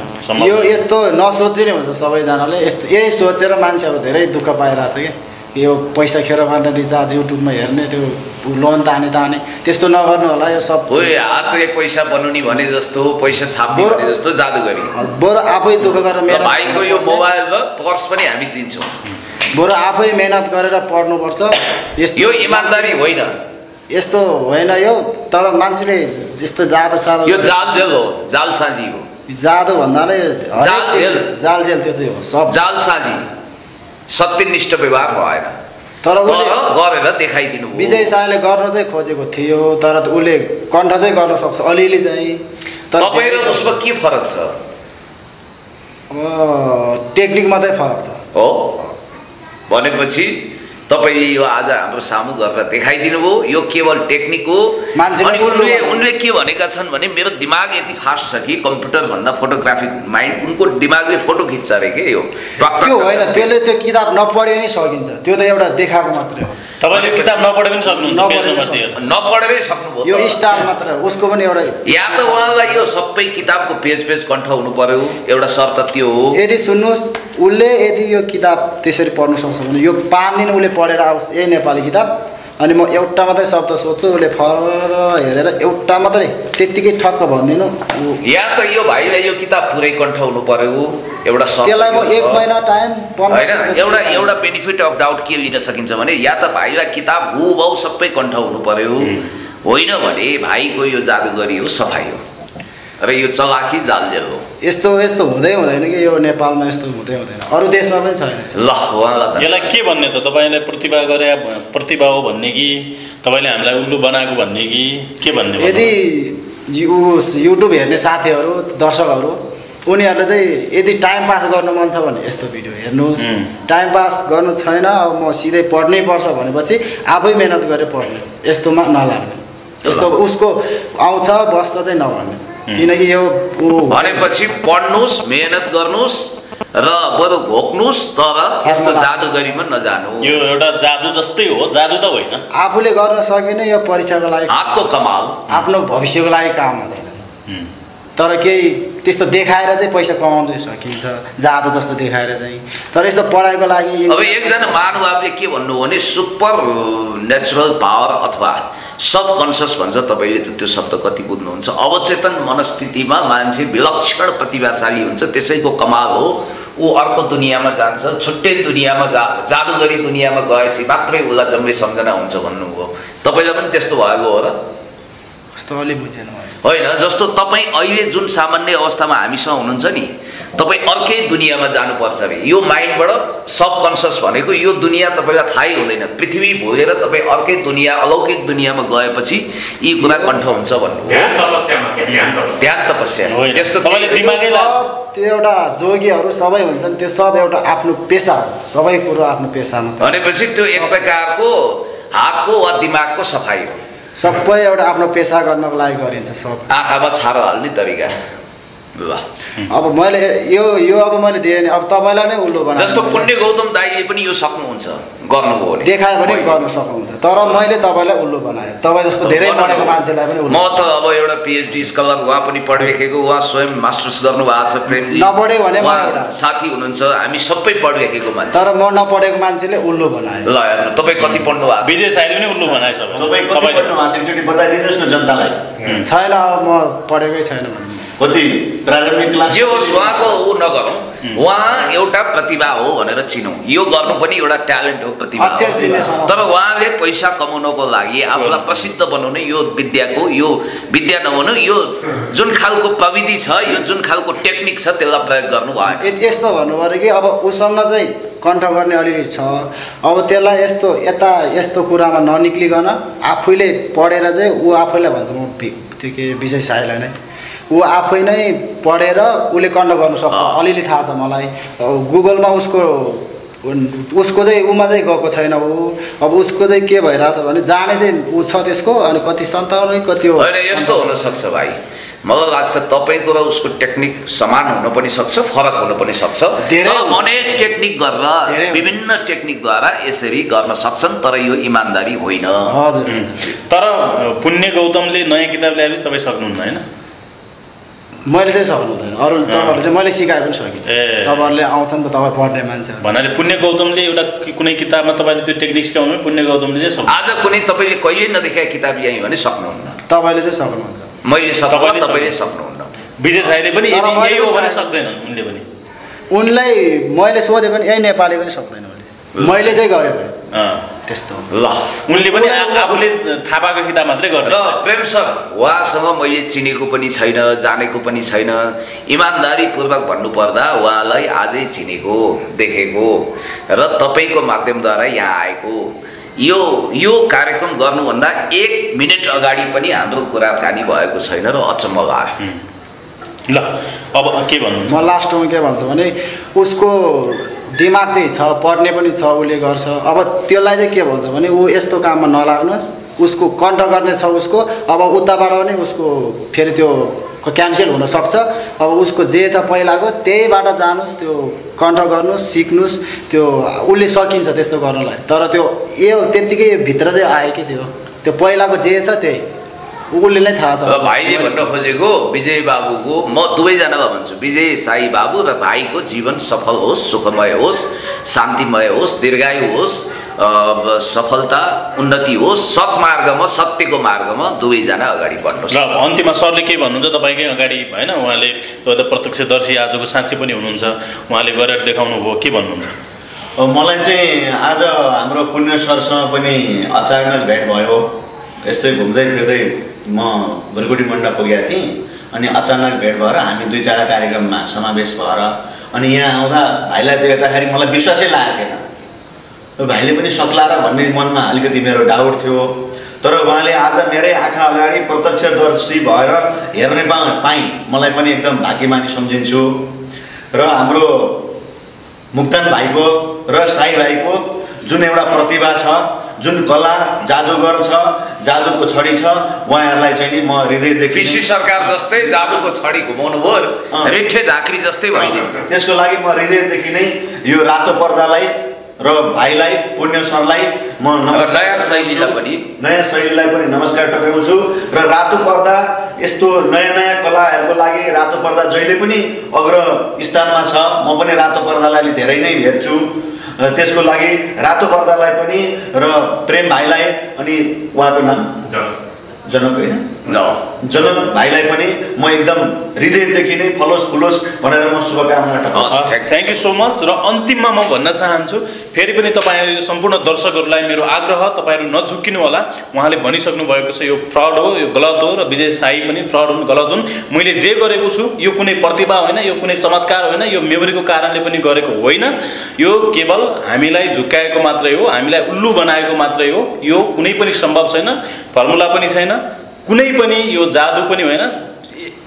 यो यस्तो नसोचे नै हुन्छ सबैजनाले यस्तो यही सोचेर मान्छेहरू धेरै दुःख पाइरहेछ कि यो पैसा खेर गर्ने रिचार्ज युट्युबमा हेर्ने त्यो लोन ताने त्यस्तो नगर्नु होला यो सब हातले पैसा बनाउने भने जस्तो पैसा छाप्ने भने जस्तो जादुगरी बरु आफै दुःख गरेर मेहनत भाइको यो मोबाइल र पर्स पनि हामी दिन्छौँ बरु आफै मेहनत गरेर पढ्नुपर्छ यो इमान्दारी होइन यस्तो होइन यो तर मान्छेले यस्तो जादु सादु यो जालजेल हो जालसाजी हो जादु भन्नाले जालजेल त्यो चाहिँ हो सब जालसाजी सत्यनिष्ठ व्यवहार भएन तर गरेर देखाइदिनु विजय शाहले गर्न चाहिँ खोजेको थियो तर उसले कण्ठ चाहिँ गर्न सक्छ अलिअलि चाहिँ तपाईँ र उसमा के फरक छ टेक्निक मात्रै फरक छ हो भनेपछि तपाईँले यो आज हाम्रो सामु गरेर देखाइदिनु भयो यो केवल टेक्निक हो अनि उनले के भनेका छन् भने मेरो दिमाग यति फास्ट छ कि कम्प्युटरभन्दा फोटोग्राफिक माइन्ड उनको दिमागले फोटो खिच्छ अरे के यो त्यो होइन त्यसले त्यो किताब नपढे नि सकिन्छ त्यो त एउटा देखाएको मात्रै हो तपाईले किताब नपढे पनि सक्नुहुन्छ नपढेरै सक्नुभयो यो स्टार मात्र उसको पनि एउटा या त उहाँलाई यो सबै किताबको पेज कण्ठ हुनु पर्यो एउटा शर्त त्यो हो यदि सुन्नुहोस् उसले यदि यो किताब त्यसरी पढ्नु सक्छ भने यो 5 दिन उसले पढेर आओस् यही नेपाली किताब अनि म एउटा मात्रै शब्द सोध्छु उसले फर हेरेर एउटा मात्रै त्यतिकै ठक्क भन्दिनु या त यो भाइलाई यो किताब पुरै कण्ठ हुनु पर्यो एउटा शब्द त्यसलाई म 1 महिना टाइम हैन एउटा बेनिफिट अफ डाउट के लिन सकिन्छ भने या त भाइलाई किताब हुबहु सबै कण्ठ हुनु पर्यो होइन भने भाइको यो जादुगरी हो सफाई हो र यो चलाखी जालजेल हो यस्तो हुँदै हुँदैन कि यो नेपालमा यस्तो हुँदै हुँदैन अरू देशमा पनि छैन ल उहाँलाई यसलाई के भन्ने त तपाईले प्रतिभा हो भन्ने कि तपाईले हामीलाई उल्लु बनाएको भन्ने कि के भन्ने यदि युट्युब हेर्ने साथीहरू दर्शकहरू उनीहरूले चाहिँ यदि टाइम पास गर्नु मन छ भने यस्तो भिडियो हेर्नु टाइम पास गर्नु छैन अब म सिधै पढ्नै पर्छ भनेपछि आफै मेहनत गरेर पढ्नु यस्तोमा नलाग्ने यस्तो उसको आउँछ बस्छ चाहिँ नभन्ने किनकि यो भनेपछि पढ्नुस् मेहनत गर्नुस् र बरु घोक्नुस् तर यस्तो जादुगरीमा नजानु यो एउटा जादु जस्तै हो जादु त होइन आफूले गर्न सकेन यो परीक्षाको लागि हातको कमाल आफ्नो भविष्यको लागि काम हुँदैन तर केही त्यस्तो देखाएर चाहिँ पैसा कमाउन चाहिँ सकिन्छ जादु जस्तो देखाएर चाहिँ तर यस्तो पढाइको लागि अब एकजना महानुभावले के भन्नु भने सुपर नेचुरल पावर अथवा सब कन्सियस भन्छ तपाईँले त्यो शब्द कति बुझ्नुहुन्छ अवचेतन मनस्थितिमा मान्छे विलक्षण प्रतिभाशाली हुन्छ त्यसैको कमाल हो ऊ अर्को दुनियाँमा जान्छ छुट्टै दुनियाँमा जादुगरी दुनियाँमा गएपछि मात्रै उसलाई जम्मै सम्झना हुन्छ भन्नुभयो तपाईँलाई पनि त्यस्तो भएको हो र कस्तो अलि बुझेन होइन जस्तो तपाईँ अहिले जुन सामान्य अवस्थामा हामीसँग हुनुहुन्छ नि तपाईँ अर्कै दुनियाँमा जानुपर्छ अरे यो माइन्डबाट सबकन्सियस भनेको यो दुनियाँ तपाईँलाई थाहै हुँदैन पृथ्वी भोगेर तपाईँ अर्कै दुनियाँ अलौकिक दुनियाँमा गएपछि यी कुरा कण्ठ हुन्छ भन्नु ध्यान तपस्या त्यस्तो त्यो एउटा जोगीहरू सबै हुन्छन् त्यो सब एउटा आफ्नो पेसा हो सबै कुरो आफ्नो पेसामा भनेपछि त्यो एक प्रकारको हातको वा दिमागको सफाइ हो सबै एउटा आफ्नो पेसा गर्नको लागि गरिन्छ सब आँखामा छारो हाल्ने तरिका ल अब मैले यो अब मैले दिएँ नि अब तपाईँलाई नै उल्लु बनाएँ जस्तो पुण्य गौतम दाइले पनि यो सक्नुहुन्छ गर्नुभयो भने देखायो भने गर्न सक्नुहुन्छ तर मैले तपाईँलाई उल्लु बनाएँ तपाईँ जस्तो धेरै पढेको मान्छेलाई पनि म त अब एउटा पिएचडी स्कलर उहाँ पनि पढिराखेको उहाँ स्वयं मास्टर्स गर्नुभएको छ प्रेमजी नपढेको भने साथी हुनुहुन्छ हामी सबै पढिराखेको मान्छे तर म नपढेको मान्छेले उल्लु बनाएँ ल हेर्नु तपाईँ कति पढ्नु भएको छ विजय साईले पनि उल्लु बनाए सब तपाईँ कति पढ्नु भएको छ एकचोटि बताइदिनुहोस् न जनतालाई छैन अब म पढेकै छैन भन्नु कति प्रारम्भिक क्लास जे होस् उहाँको ऊ नगरौँ उहाँ एउटा प्रतिभा हो भनेर चिनौँ यो गर्नु पनि एउटा ट्यालेन्ट हो प्रतिभा तर उहाँले पैसा कमाउनको लागि आफूलाई प्रसिद्ध बनाउने यो विद्याको यो विद्या नभनौँ यो जुन खालको प्रविधि छ यो जुन खालको टेक्निक छ त्यसलाई प्रयोग गर्नुभयो यस्तो भन्नु पऱ्यो कि अब उसँग चाहिँ कण्ठ गर्ने अलिअलि छ अब त्यसलाई यस्तो कुरामा ननिक्लिकन आफैले पढेर चाहिँ ऊ आफैलाई भन्छ म त्यो के विजय साईलाई नै ऊ आफै नै पढेर उसले कण्ठ गर्नु सक्छ अलिअलि थाहा छ मलाई गुगलमा उसको चाहिँ उमा चाहिँ गएको छैन ऊ अब उसको चाहिँ के भइरहेछ भने जाने चाहिँ ऊ छ त्यसको अनि कति 57 कति हो होइन यस्तो हुनसक्छ भाइ मलाई लाग्छ तपाईँको र उसको टेक्निक समान हुन पनि सक्छ फरक हुन पनि सक्छ अनेक टेक्निक गरेर विभिन्न टेक्निकद्वारा यसरी गर्न सक्छन् तर यो इमान्दारी होइन हजुर तर पुण्य गौतमले नयाँ किताब ल्याएपछि तपाईँ सक्नुहुन्न होइन मैले चाहिँ सक्नु हुँदैन अरू तपाईँहरूले चाहिँ मैले सिकाए पनि सकेँ तपाईँहरूले आउँछन् त तपाईँ पढ्ने मान्छे भन्नाले पुण्य गौतमले एउटा कुनै किताबमा तपाईँले त्यो टेक्निक सिकाउनु पुण्य गौतमले चाहिँ सक्नु आज कुनै तपाईँले कहिले नदेखाएको किताब ल्याएँ भने सक्नुहुन्न तपाईँले चाहिँ सक्नुहुन्छ मैले सक्नु तपाईँले सक्नुहुन्न विजय साईले पनि यही हो भने सक्दैनन् उनले पनि उनलाई मैले सोधेँ पनि यही नेपाली पनि सक्दैन मैले चाहिँ गरेँ भने त्यस्तो ल उनले पनि आफूले थाहा पाएको किताब मात्रै गर्छ र प्रेम सर उहाँसँग मैले चिनेको पनि छैन जानेको पनि छैन इमान्दारीपूर्वक भन्नुपर्दा उहाँलाई आजै चिनेको देखेको र तपाईँको माध्यमद्वारा यहाँ आएको यो कार्यक्रम गर्नुभन्दा 1 मिनेट अगाडि पनि हाम्रो कुराकानी भएको छैन र अचम्म भयो ल अब के भन्नु म लास्टमा के भन्छु भने उसको दिमाग चाहिँ छ पढ्ने पनि छ उसले गर्छ अब त्यसलाई चाहिँ के भन्छ भने ऊ यस्तो काममा नलाग्नुहोस् उसको कण्ठ गर्ने छ उसको अब उताबाट पनि उसको फेरि त्यो क्यान्सल हुनसक्छ अब उसको जे छ पहिलाको त्यहीबाट जानुहोस् त्यो कण्ठ गर्नुहोस् सिक्नुहोस् त्यो उसले सकिन्छ त्यस्तो गर्नलाई तर त्यो त्यत्तिकै भित्र चाहिँ आयो कि त्यो पहिलाको जे छ त्यही उसले नै थाहा छ भाइले भन्न खोजेको विजय बाबुको म दुवैजनालाई भन्छु विजय साई बाबु र भाइको जीवन सफल होस् सुखमय होस् शान्तिमय होस् दीर्घायु होस् सफलता उन्नति होस् सत्मार्गमा सत्यको मार्गमा दुवैजना अगाडि बढ्नुहोस् र अन्तिममा सरले के भन्नुहुन्छ तपाईँकै अगाडि होइन उहाँले एउटा प्रत्यक्षदर्शी आजको साँच्ची पनि हुनुहुन्छ उहाँले गरेर देखाउनु भयो के भन्नुहुन्छ मलाई चाहिँ आज हाम्रो पुण्य सरसँग पनि अचानक भेट भयो यस्तै घुम्दै फिर्दै म भुरकुटी मण्डप पुगेको थिएँ अनि अचानक भेट भएर हामी 2-4 कार्यक्रममा समावेश भएर अनि यहाँ आउँदा भाइलाई देख्दाखेरि मलाई विश्वासै लागेको थिएन भाइले पनि सक्ला र भन्ने मनमा अलिकति मेरो डाउट थियो तर उहाँले आज मेरै आँखा अगाडि प्रत्यक्षदर्शी भएर हेर्ने पाएँ मलाई पनि एकदम भाग्यमानी सम्झिन्छु र हाम्रो मुक्तान भाइको र साई भाइको जुन एउटा प्रतिभा छ जुन कला जादुगर छ जादुको छडी छ उहाँहरूलाई चाहिँ नि म हृदयदेखि पिसी सरकार जस्तै जादुको छडी घुमाउनु भयो रेठे झाँक्री जस्तै भइदियो त्यसको लागि म हृदयदेखि नै यो रातो पर्दालाई र भाइलाई पुण्य सरलाई म नयाँ शैलीलाई पनि नमस्कार टक्राउँछु र रातो पर्दा यस्तो नयाँ कलाहरूको लागि रातो पर्दा जहिले पनि अग्र स्थानमा छ म पनि रातो पर्दालाई धेरै नै हेर्छु त्यसको लागि रातो पर्दालाई पनि र प्रेम भाइलाई अनि उहाँको नाम जनक होइन जनक भाइलाई पनि म एकदम हृदयदेखि नै फलोस् फुलोस् भनेर म शुभकामना थ्याङ्क यू सो मच। र अन्तिममा म भन्न चाहन्छु फेरि पनि तपाईँहरू सम्पूर्ण दर्शकहरूलाई मेरो आग्रह, तपाईँहरू नझुक्किनु होला। उहाँले भनिसक्नु भएको छ यो फ्रड हो, यो गलत हो, र विजय साई पनि फ्रड हुन्, गलत हुन्। मैले जे गरेको छु यो कुनै प्रतिभा होइन, यो कुनै चमत्कार होइन, यो मेमोरीको कारणले पनि गरेको होइन। यो केवल हामीलाई झुक्काएको मात्रै हो, हामीलाई उल्लु बनाएको मात्रै हो। यो कुनै पनि सम्भव छैन, फर्मुला पनि छैन, कुनै पनि यो जादु पनि होइन।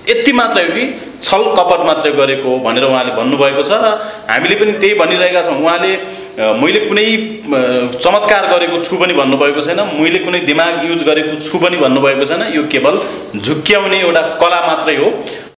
यति मात्रै हो कि छल कपट मात्रै गरेको हो भनेर उहाँले भन्नुभएको छ। र हामीले पनि त्यही भनिरहेका छौँ। उहाँले मैले कुनै चमत्कार गरेको छु पनि भन्नुभएको छैन, मैले कुनै दिमाग युज गरेको छु पनि भन्नुभएको छैन। यो केवल झुक्क्याउने एउटा कला मात्रै हो।